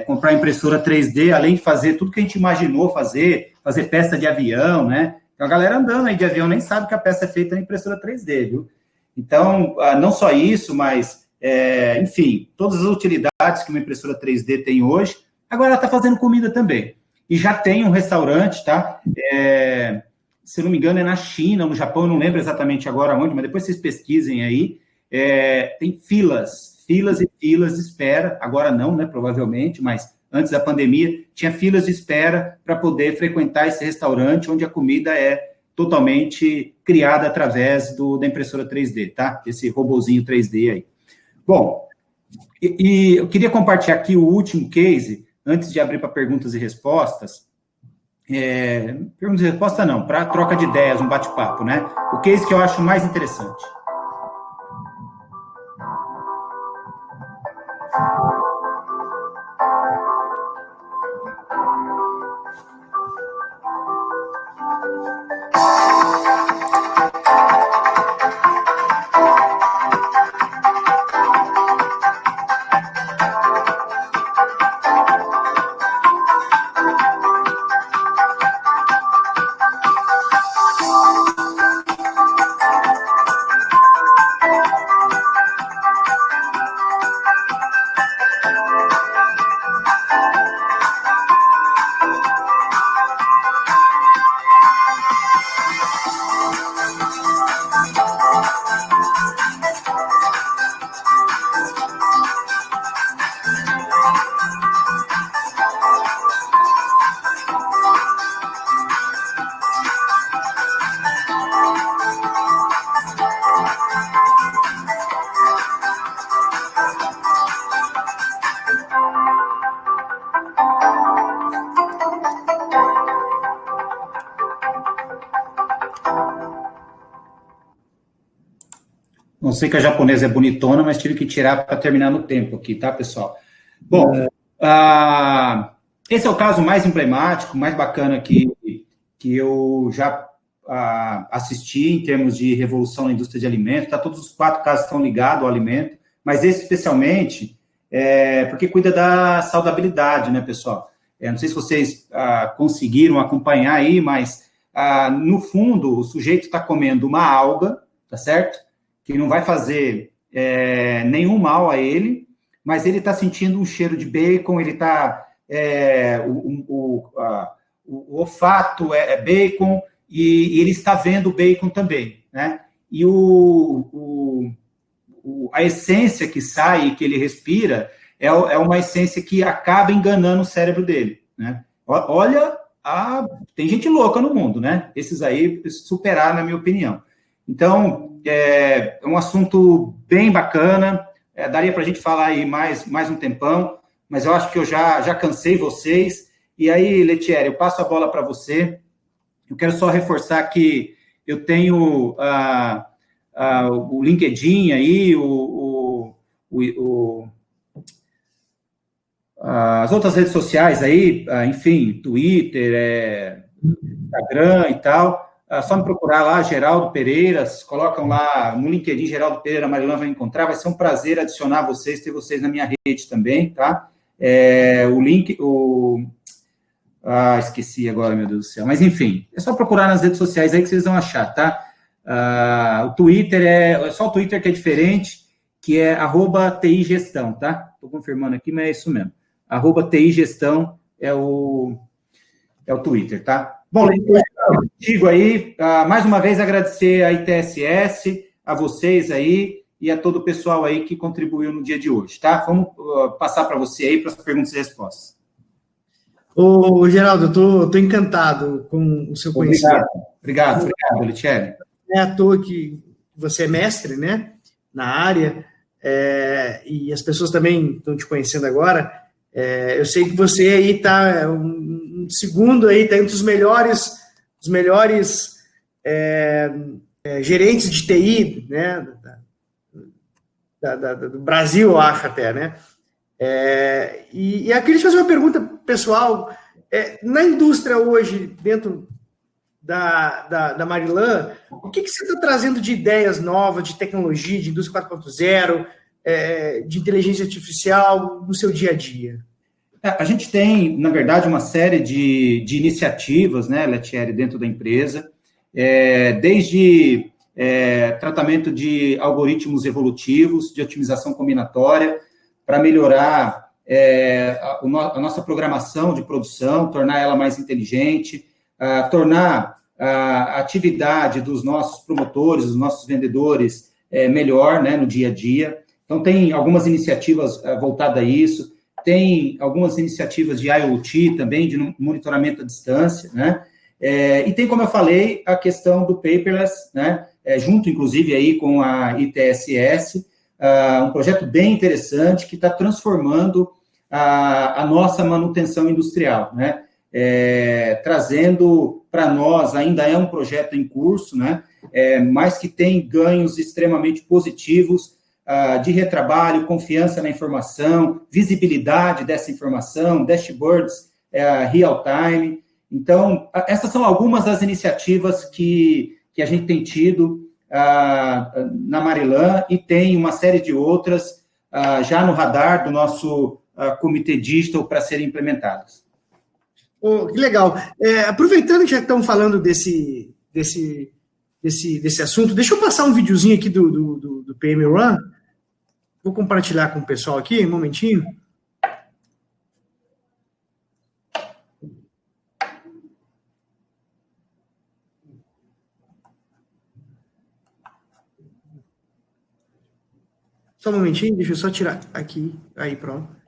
S2: comprar impressora 3D, além de fazer tudo que a gente imaginou fazer peça de avião, né? Então, a galera andando aí de avião nem sabe que a peça é feita na impressora 3D, viu? Então, não só isso, mas, enfim, todas as utilidades que uma impressora 3D tem hoje, agora ela está fazendo comida também. E já tem um restaurante, tá? Se não me engano, é na China, no Japão, eu não lembro exatamente agora onde, mas depois vocês pesquisem aí. Tem filas e filas de espera, agora não, né, provavelmente, mas antes da pandemia, tinha filas de espera para poder frequentar esse restaurante, onde a comida é totalmente criada através da impressora 3D, tá? Esse robozinho 3D aí. Bom, e eu queria compartilhar aqui o último case, antes de abrir para perguntas e respostas. Perguntas e respostas não, para troca de ideias, um bate-papo, né? O case que eu acho mais interessante. Não sei que a japonesa é bonitona, mas tive que tirar para terminar no tempo aqui, tá, pessoal? Bom, esse é o caso mais emblemático, mais bacana que eu já assisti em termos de revolução na indústria de alimentos. Tá? Todos os 4 casos estão ligados ao alimento, mas esse especialmente porque cuida da saudabilidade, né, pessoal? Não sei se vocês conseguiram acompanhar aí, mas no fundo o sujeito está comendo uma alga, tá certo? Que não vai fazer nenhum mal a ele, mas ele está sentindo um cheiro de bacon, ele está... o olfato é bacon, e ele está vendo bacon também, né? E a essência que sai, que ele respira, é uma essência que acaba enganando o cérebro dele, né? Olha, tem gente louca no mundo, né? Esses aí superar, na minha opinião. Então, é um assunto bem bacana, daria para a gente falar aí mais um tempão, mas eu acho que eu já cansei vocês. E aí, Letieri, eu passo a bola para você. Eu quero só reforçar que eu tenho o LinkedIn aí, as outras redes sociais aí, enfim, Twitter, Instagram e tal. Só me procurar lá, Geraldo Pereira, colocam lá no LinkedIn, Geraldo Pereira, Marilã vai encontrar, vai ser um prazer adicionar vocês, ter vocês na minha rede também, tá? O link, esqueci agora, meu Deus do céu, mas enfim, é só procurar nas redes sociais aí que vocês vão achar, tá? O Twitter é só o Twitter que é diferente, que é @TIGestão, tá? Tô confirmando aqui, mas é isso mesmo. @TIGestão é o Twitter, tá? Bom, contigo aí, mais uma vez agradecer a ITSS, a vocês aí e a todo o pessoal aí que contribuiu no dia de hoje, tá? Vamos passar para você aí para as perguntas e respostas.
S1: Ô, Geraldo, eu tô encantado com o seu conhecimento.
S2: Obrigado, Letieri.
S1: É à toa que você é mestre, né, na área, e as pessoas também estão te conhecendo agora. Eu sei que você aí está um segundo aí, está entre os melhores gerentes de TI, né, do Brasil, eu acho até, né? E eu queria te fazer uma pergunta pessoal. Na indústria hoje, dentro da Marilã, o que você está trazendo de ideias novas, de tecnologia, de indústria 4.0, de inteligência artificial no seu dia a dia?
S2: A gente tem, na verdade, uma série de iniciativas, né, Letieri, dentro da empresa, desde tratamento de algoritmos evolutivos, de otimização combinatória, para melhorar a nossa programação de produção, tornar ela mais inteligente, tornar a atividade dos nossos promotores, dos nossos vendedores melhor, né, no dia a dia. Então, tem algumas iniciativas voltadas a isso, tem algumas iniciativas de IoT também, de monitoramento à distância, né? E tem, como eu falei, a questão do paperless, né? Junto, inclusive, aí com a ITSS, um projeto bem interessante que está transformando a nossa manutenção industrial, né? Trazendo para nós, ainda é um projeto em curso, né? Mas que tem ganhos extremamente positivos de retrabalho, confiança na informação, visibilidade dessa informação, dashboards real time. Então, essas são algumas das iniciativas que a gente tem tido na Marilã, e tem uma série de outras já no radar do nosso Comitê Digital para serem implementadas.
S1: Oh, que legal. Aproveitando que já estão falando desse assunto, deixa eu passar um videozinho aqui do PM Run. Vou compartilhar com o pessoal aqui, um momentinho. Só um momentinho, deixa eu só tirar aqui. Aí, pronto.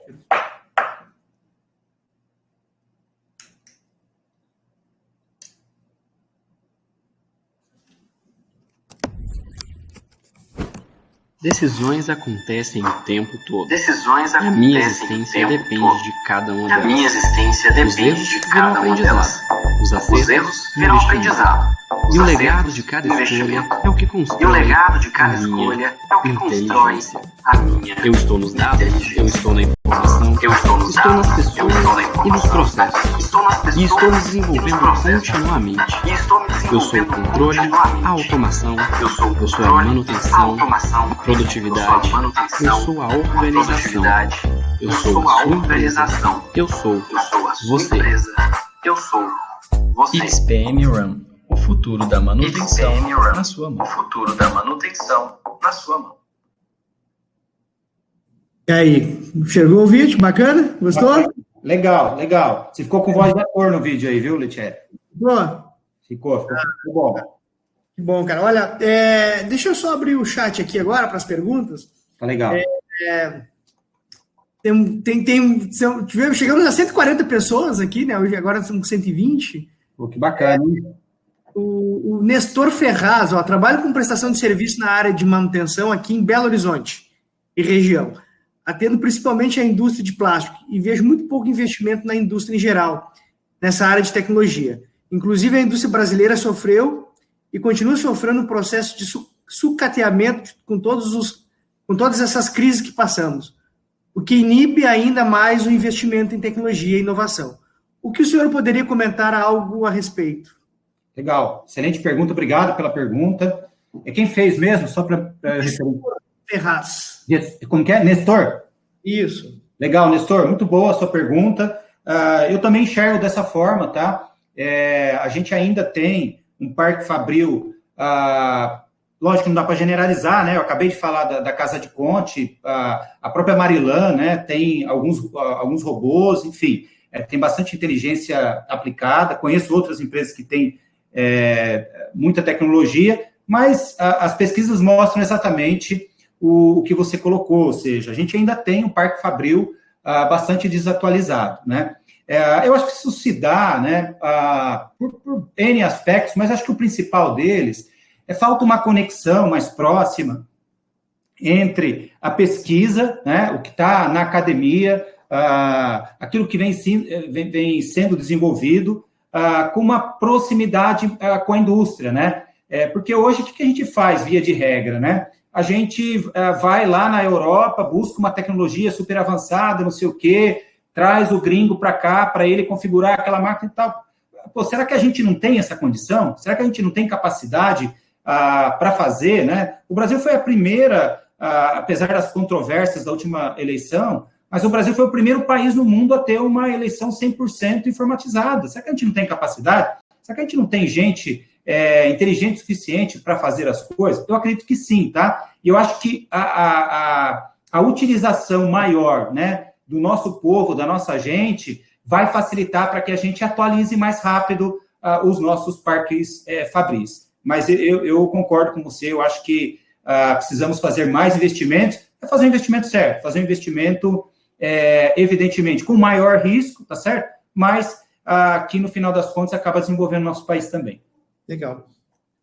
S6: Decisões acontecem o tempo todo. A minha existência depende de cada uma delas. Os erros viram aprendizado. Os acertos virão aprendizado. E o legado de cada escolha é o que constrói a minha inteligência. Eu estou nos dados, eu estou na informação, estou nas pessoas e nos processos. E estou me desenvolvendo continuamente. Eu sou o controle, a automação, eu sou a manutenção, a produtividade, eu sou a organização, eu sou a sua empresa, eu sou você.
S7: XPM Run, o futuro da manutenção na sua mão.
S1: E aí, chegou o vídeo? Bacana? Gostou?
S2: Legal. Você ficou com voz de ator no vídeo aí, viu, Letieri? Ficou bom.
S1: Que bom, cara. Olha, deixa eu só abrir o chat aqui agora para as perguntas.
S2: Tá legal.
S1: Chegamos a 140 pessoas aqui, né? Hoje agora estamos com 120.
S2: Pô, que bacana, hein?
S1: O Nestor Ferraz, trabalho com prestação de serviço na área de manutenção aqui em Belo Horizonte e região, atendo principalmente a indústria de plástico e vejo muito pouco investimento na indústria em geral, nessa área de tecnologia. Inclusive, a indústria brasileira sofreu e continua sofrendo um processo de sucateamento com todas essas crises que passamos, o que inibe ainda mais o investimento em tecnologia e inovação. O que o senhor poderia comentar algo a respeito?
S2: Legal, excelente pergunta, obrigado pela pergunta. Quem fez mesmo, só para...
S1: Ferraz.
S2: Como que é? Nestor?
S1: Isso.
S2: Legal, Nestor, muito boa a sua pergunta. Eu também enxergo dessa forma, tá? A gente ainda tem um parque fabril, lógico que não dá para generalizar, né? Eu acabei de falar da Casa de Conte, a própria Marilan, né? Tem alguns robôs, enfim, tem bastante inteligência aplicada. Conheço outras empresas que têm muita tecnologia, mas as pesquisas mostram exatamente o que você colocou, ou seja, a gente ainda tem um parque fabril bastante desatualizado, né? Eu acho que isso se dá, né, por N aspectos, mas acho que o principal deles falta uma conexão mais próxima entre a pesquisa, né, o que está na academia, aquilo que vem sendo desenvolvido, com uma proximidade com a indústria, né? Porque hoje, o que a gente faz, via de regra, né? A gente vai lá na Europa, busca uma tecnologia super avançada, não sei o quê, traz o gringo para cá, para ele configurar aquela máquina e tal. Pô, será que a gente não tem essa condição? Será que a gente não tem capacidade para fazer, né? O Brasil foi a primeira, apesar das controvérsias da última eleição, mas o Brasil foi o primeiro país no mundo a ter uma eleição 100% informatizada. Será que a gente não tem capacidade? Será que a gente não tem gente inteligente o suficiente para fazer as coisas? Eu acredito que sim, tá? E eu acho que a utilização maior, né, do nosso povo, da nossa gente, vai facilitar para que a gente atualize mais rápido os nossos parques fabris. Mas eu concordo com você, eu acho que precisamos fazer mais investimentos, fazer o investimento certo, fazer um investimento, evidentemente, com maior risco, tá certo? Mas que, no final das contas, acaba desenvolvendo o nosso país também.
S1: Legal.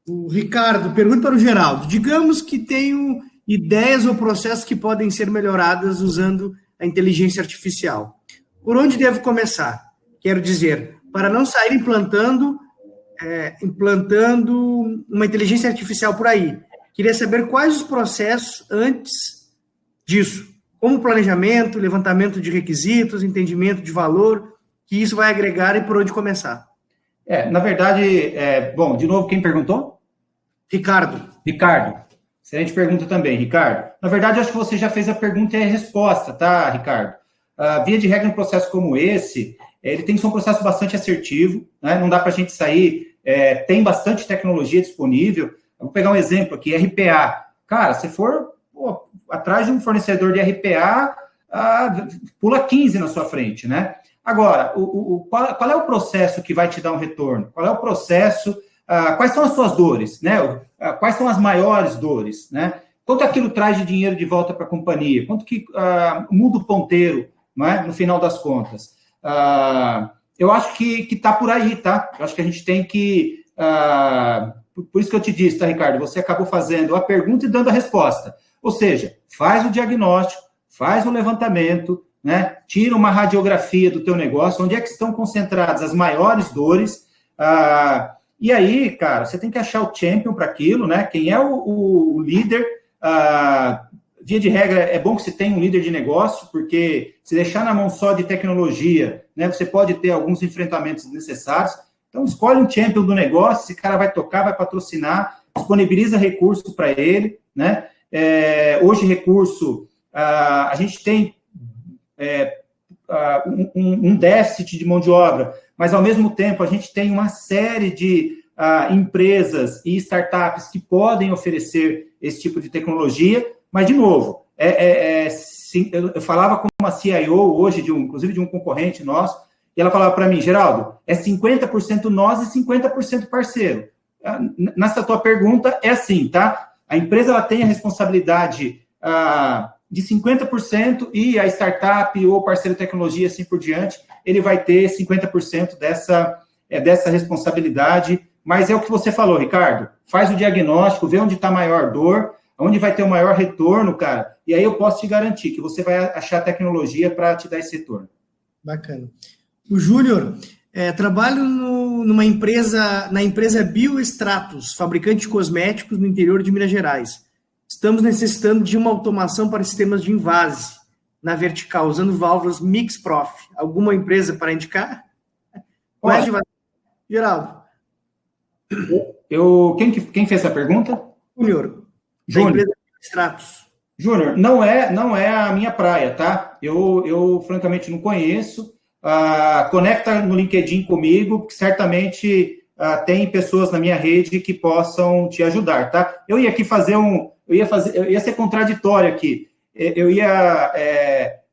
S1: O Ricardo pergunta para o Geraldo, digamos que tenho ideias ou processos que podem ser melhoradas usando a inteligência artificial. Por onde devo começar? Quero dizer, para não sair implantando uma inteligência artificial por aí. Queria saber quais os processos antes disso, como planejamento, levantamento de requisitos, entendimento de valor, que isso vai agregar e por onde começar.
S2: Na verdade, bom, de novo, quem perguntou?
S1: Ricardo.
S2: Excelente pergunta também, Ricardo. Na verdade, acho que você já fez a pergunta e a resposta, tá, Ricardo? Via de regra, um processo como esse, ele tem que ser um processo bastante assertivo, né? Não dá para a gente sair, tem bastante tecnologia disponível. Eu vou pegar um exemplo aqui, RPA. Cara, se for atrás de um fornecedor de RPA, pula 15 na sua frente, né? Agora, qual é o processo que vai te dar um retorno? Qual é o processo? Quais são as suas dores, né? Quais são as maiores dores, né? Quanto aquilo traz de dinheiro de volta para a companhia? Quanto que muda o ponteiro, não é? No final das contas? Eu acho que está por aí, tá? Eu acho que a gente tem que... por isso que eu te disse, tá, Ricardo? Você acabou fazendo a pergunta e dando a resposta. Ou seja, faz o diagnóstico, faz o levantamento, né? Tira uma radiografia do teu negócio, onde é que estão concentradas as maiores dores, E aí, cara, você tem que achar o champion para aquilo, né? Quem é o líder. Via de regra, é bom que você tenha um líder de negócio, porque se deixar na mão só de tecnologia, né, você pode ter alguns enfrentamentos necessários. Então, escolhe um champion do negócio, esse cara vai tocar, vai patrocinar, disponibiliza recurso para ele, né? Hoje, recurso, a gente tem um déficit de mão de obra, mas, ao mesmo tempo, a gente tem uma série de empresas e startups que podem oferecer esse tipo de tecnologia, mas, de novo, eu falava com uma CIO hoje, inclusive de um concorrente nosso, e ela falava para mim, Geraldo, é 50% nós e 50% parceiro. Nessa tua pergunta, é assim, tá? A empresa ela tem a responsabilidade de 50% e a startup ou parceiro de tecnologia, assim por diante, ele vai ter 50% dessa responsabilidade, mas é o que você falou, Ricardo, faz o diagnóstico, vê onde está a maior dor, onde vai ter o maior retorno, cara, e aí eu posso te garantir que você vai achar tecnologia para te dar esse retorno.
S1: Bacana. O Júnior, trabalho na empresa Bioestratos, fabricante de cosméticos no interior de Minas Gerais. Estamos necessitando de uma automação para sistemas de invase na vertical, usando válvulas MixProf. Alguma empresa para indicar? Geraldo.
S2: Quem fez essa pergunta?
S1: Júnior. Da empresa Bioestratos.
S2: Júnior, não é a minha praia, tá? Eu francamente não conheço. Conecta no LinkedIn comigo, porque certamente tem pessoas na minha rede que possam te ajudar, tá? Eu ia aqui eu ia ser contraditório aqui. Eu ia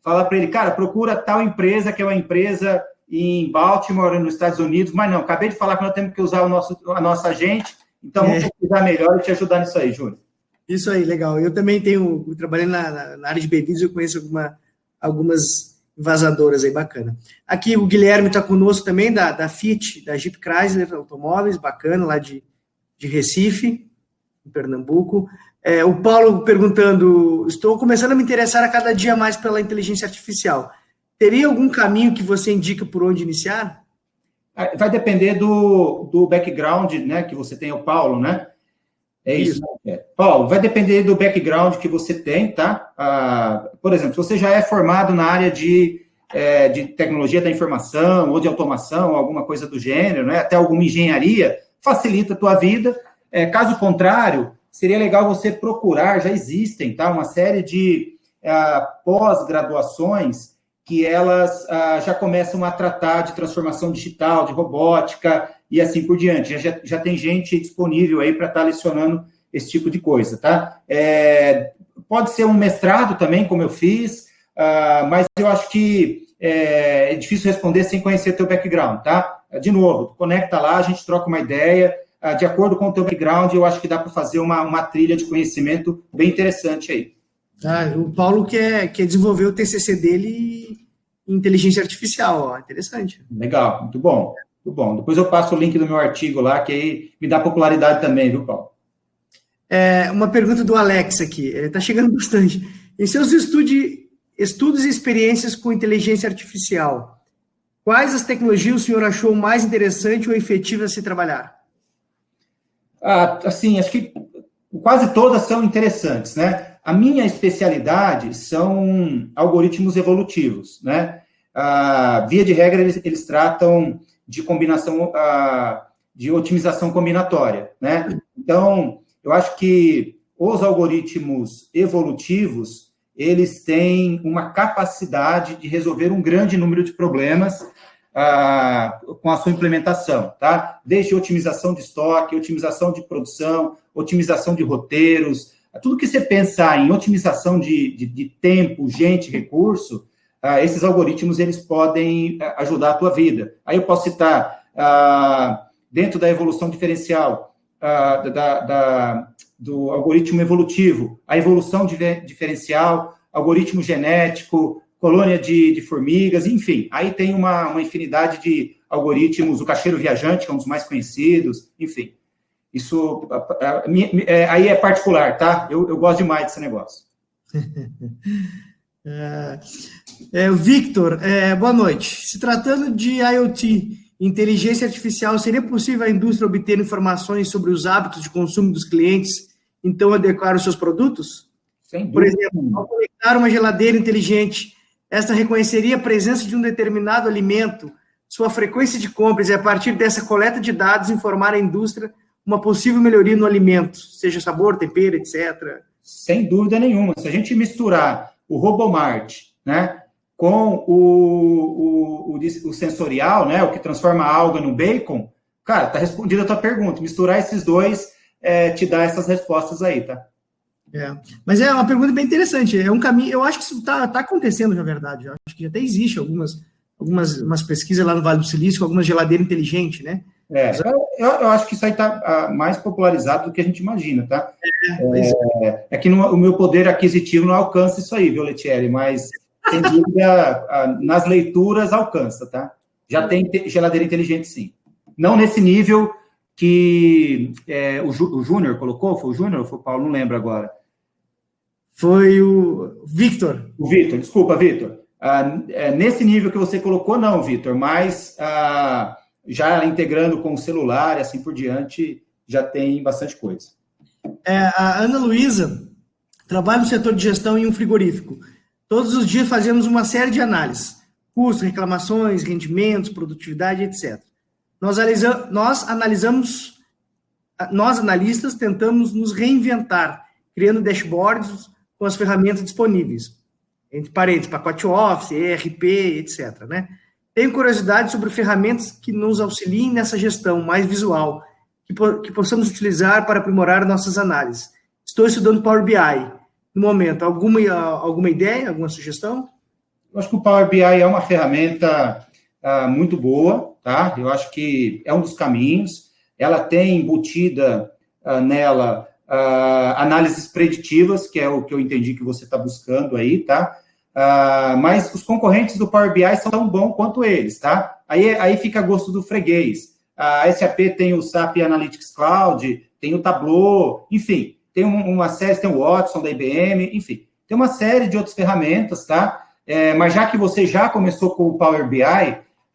S2: falar para ele, cara, procura tal empresa, que é uma empresa em Baltimore, nos Estados Unidos, mas não, acabei de falar que nós temos que usar a nossa gente, então vamos pesquisar melhor e te ajudar nisso aí, Júnior. Isso aí, legal. Eu também trabalhei na área de bebidas, eu conheço algumas vazadoras aí, bacana. Aqui o Guilherme está conosco também, da Fiat, da Jeep Chrysler Automóveis, bacana, lá de Recife, em Pernambuco. O Paulo perguntando, estou começando a me interessar a cada dia mais pela inteligência artificial. Teria algum caminho que você indica por onde iniciar? Vai depender do background, né, que você tem, o Paulo, né? É isso. Paulo, vai depender do background que você tem, tá? Por exemplo, se você já é formado na área de tecnologia da informação ou de automação, alguma coisa do gênero, né? Até alguma engenharia, facilita a tua vida. Caso contrário, seria legal você procurar, já existem, tá? Uma série de pós-graduações que elas já começam a tratar de transformação digital, de robótica e assim por diante. Já tem gente disponível aí para estar lecionando esse tipo de coisa, tá? Pode ser um mestrado também, como eu fiz, mas eu acho que é difícil responder sem conhecer teu background, tá? De novo, conecta lá, a gente troca uma ideia. De acordo com o teu background, eu acho que dá para fazer uma trilha de conhecimento bem interessante aí. O Paulo quer desenvolver o TCC dele em inteligência artificial, ó, interessante. Legal, muito bom, muito bom. Depois eu passo o link do meu artigo lá, que aí me dá popularidade também, viu, Paulo? Uma pergunta do Alex aqui, está chegando bastante. Em seus estudos e experiências com inteligência artificial, quais as tecnologias o senhor achou mais interessante ou efetiva a se trabalhar? Assim, acho que quase todas são interessantes, né? A minha especialidade são algoritmos evolutivos, né? Via de regra, eles tratam de combinação, de otimização combinatória, né? Então, eu acho que os algoritmos evolutivos, eles têm uma capacidade de resolver um grande número de problemas com a sua implementação, tá? Desde otimização de estoque, otimização de produção, otimização de roteiros, tudo que você pensar em otimização de tempo, gente, recurso, esses algoritmos, eles podem ajudar a tua vida. Aí eu posso citar, dentro da evolução diferencial, do algoritmo evolutivo, a evolução diferencial, algoritmo genético, colônia de formigas, enfim. Aí tem uma infinidade de algoritmos, o caixeiro viajante, que é um dos mais conhecidos, enfim. Isso aí é particular, tá? Eu gosto demais desse negócio. Victor, boa noite. Se tratando de IoT
S1: inteligência artificial, seria possível a indústria obter informações sobre os hábitos de consumo dos clientes, então adequar os seus produtos?
S2: Sem
S1: Por
S2: dúvida.
S1: exemplo, ao conectar uma geladeira inteligente, esta reconheceria a presença de um determinado alimento, sua frequência de compras, e a partir dessa coleta de dados informar a indústria uma possível melhoria no alimento, seja sabor, tempero, etc.
S2: Sem dúvida nenhuma. Se a gente misturar o Robomart, né, com o sensorial, né, o que transforma a alga no bacon, cara, tá respondida a tua pergunta. Misturar esses dois te dá essas respostas aí, tá?
S1: Mas é uma pergunta bem interessante. É um caminho. Eu acho que isso está acontecendo, na verdade. Eu acho que até existe algumas pesquisas lá no Vale do Silício com algumas geladeiras inteligentes, né?
S2: Eu acho que isso aí está mais popularizado do que a gente imagina, tá? É que o meu poder aquisitivo não alcança isso aí, viu, Letieri? Mas, sem dúvida, nas leituras alcança, tá? Já tem geladeira inteligente, sim. Não nesse nível que o Júnior colocou, foi o Júnior ou foi o Paulo? Não lembro agora.
S1: Foi o Victor.
S2: O Victor, desculpa, Victor. Nesse nível que você colocou, não, Victor, mas já integrando com o celular e assim por diante, já tem bastante coisa.
S1: A Ana Luísa trabalha no setor de gestão em um frigorífico. Todos os dias fazemos uma série de análises, custos, reclamações, rendimentos, produtividade, etc. Nós analistas tentamos nos reinventar, criando dashboards com as ferramentas disponíveis, entre parênteses, pacote Office, ERP, etc. Né? Tenho curiosidade sobre ferramentas que nos auxiliem nessa gestão mais visual, que possamos utilizar para aprimorar nossas análises. Estou estudando Power BI. No momento, alguma ideia, alguma sugestão?
S2: Eu acho que o Power BI é uma ferramenta muito boa, tá? Eu acho que é um dos caminhos. Ela tem embutida nela análises preditivas, que é o que eu entendi que você está buscando aí, tá? Mas os concorrentes do Power BI são tão bons quanto eles, tá? Aí fica a gosto do freguês. A SAP tem o SAP Analytics Cloud, tem o Tableau, enfim, tem uma série, tem o Watson da IBM, enfim, tem uma série de outras ferramentas, tá? Mas já que você já começou com o Power BI,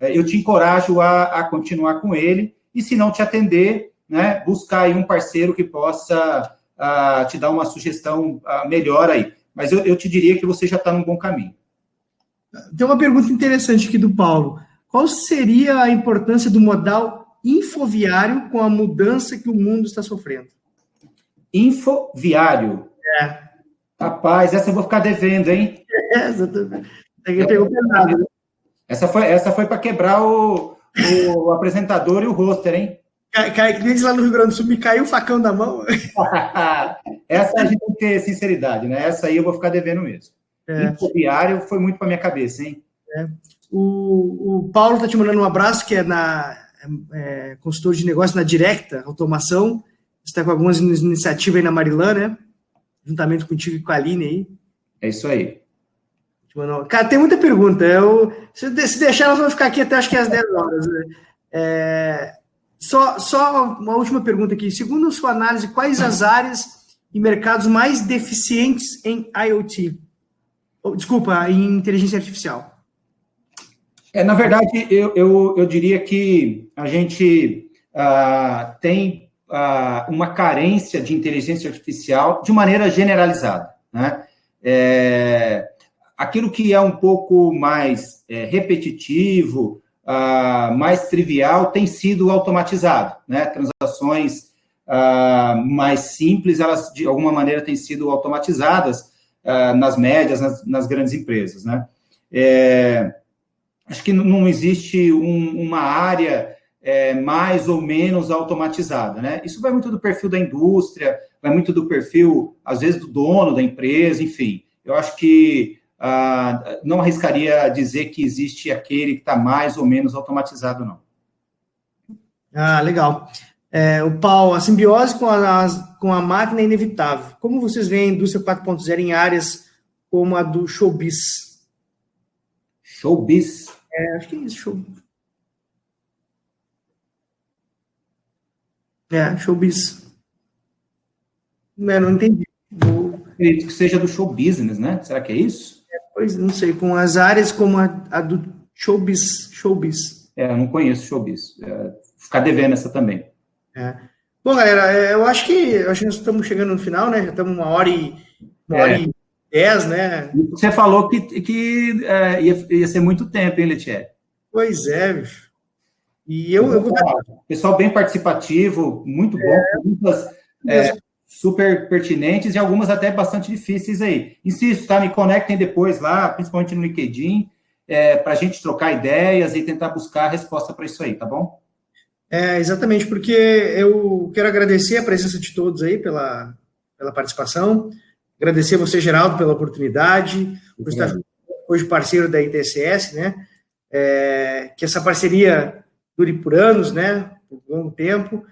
S2: eu te encorajo a continuar com ele, e se não te atender, né, buscar aí um parceiro que possa te dar uma sugestão melhor aí. Mas eu te diria que você já está num bom caminho.
S1: Tem uma pergunta interessante aqui do Paulo. Qual seria a importância do modal infoviário com a mudança que o mundo está sofrendo?
S2: Infoviário? Rapaz, essa eu vou ficar devendo, hein?
S1: Exatamente. Pegou pesado.
S2: Essa foi para quebrar o apresentador e o roster, hein?
S1: Que nem lá no Rio Grande do Sul, me caiu o facão da mão.
S2: Essa a gente tem que ter sinceridade, né? Essa aí eu vou ficar devendo mesmo. Infoviário foi muito para minha cabeça, hein?
S1: O Paulo está te mandando um abraço, que é consultor de negócio na Directa Automação. Está com algumas iniciativas aí na Marilã, né? Juntamente contigo e com a Aline aí.
S2: É isso aí.
S1: Cara, tem muita pergunta. Se deixar, nós vamos ficar aqui até acho que às 10 horas. Só uma última pergunta aqui. Segundo a sua análise, quais as áreas e mercados mais deficientes em IoT? Desculpa, em inteligência artificial.
S2: Na verdade, eu diria que a gente tem uma carência de inteligência artificial de maneira generalizada, né? Aquilo que é um pouco mais repetitivo, mais trivial, tem sido automatizado, né? Transações mais simples, elas de alguma maneira têm sido automatizadas nas médias, nas grandes empresas, né? Acho que não existe uma área mais ou menos automatizada, né? Isso vai muito do perfil da indústria, vai muito do perfil, às vezes, do dono da empresa, enfim. Eu acho que não arriscaria dizer que existe aquele que está mais ou menos automatizado, não.
S1: Legal. O Paulo, a simbiose com a máquina é inevitável. Como vocês veem a indústria 4.0 em áreas como a do showbiz?
S2: Showbiz?
S1: Acho que é isso, showbiz. Não entendi.
S2: Acredito que seja do show business, né? Será que é isso?
S1: Pois, não sei, com as áreas como a do showbiz.
S2: Eu não conheço showbiz. Ficar devendo essa também.
S1: Bom, galera, eu acho que nós estamos chegando no final, né? Já estamos 1h10, né?
S2: Você falou que ia ser muito tempo, hein, Letieri?
S1: Pois é, bicho. E
S2: pessoal bem participativo, muito bom, perguntas super pertinentes e algumas até bastante difíceis aí. Insisto, tá? Me conectem depois lá, principalmente no LinkedIn, para a gente trocar ideias e tentar buscar a resposta para isso aí, tá bom?
S1: Exatamente, porque eu quero agradecer a presença de todos aí pela participação, agradecer a você, Geraldo, pela oportunidade, por estar hoje parceiro da ITSS, né? Que essa parceria dure por anos, né? Por longo tempo.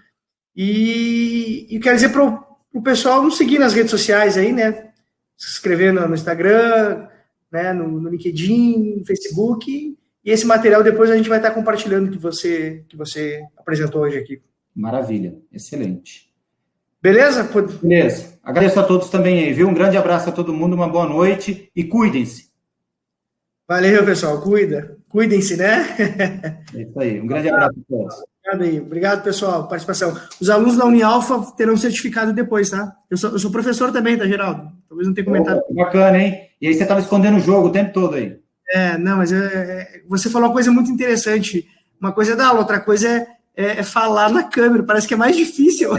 S1: E quero dizer para o pessoal nos seguir nas redes sociais aí, né? Se inscrever no Instagram, né? No LinkedIn, no Facebook. E esse material depois a gente vai estar compartilhando que você apresentou hoje aqui.
S2: Maravilha, excelente.
S1: Beleza?
S2: Beleza. Agradeço a todos também aí, viu? Um grande abraço a todo mundo, uma boa noite e cuidem-se.
S1: Valeu, pessoal. Cuidem-se, né?
S2: É isso aí. Um grande abraço a todos.
S1: Obrigado aí. Obrigado, pessoal, participação. Os alunos da Unialfa terão certificado depois, tá? Eu sou professor também, tá, Geraldo? Talvez não tenha comentado.
S2: Bacana, hein? E aí você estava escondendo o jogo o tempo todo aí.
S1: Não, mas você falou uma coisa muito interessante. Uma coisa é dar aula, outra coisa é falar na câmera. Parece que é mais difícil.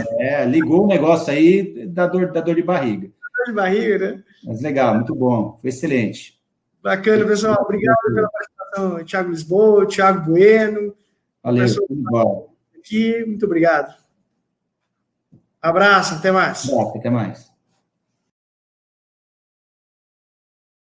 S2: Ligou o negócio aí, dá dor de barriga.
S1: Dor de barriga, né?
S2: Mas legal, muito bom. Foi excelente.
S1: Bacana, pessoal. Obrigado pela participação. Thiago Lisboa, Thiago Bueno.
S2: Valeu, tudo bom.
S1: Aqui, muito obrigado. Abraço, até mais.
S2: Até mais.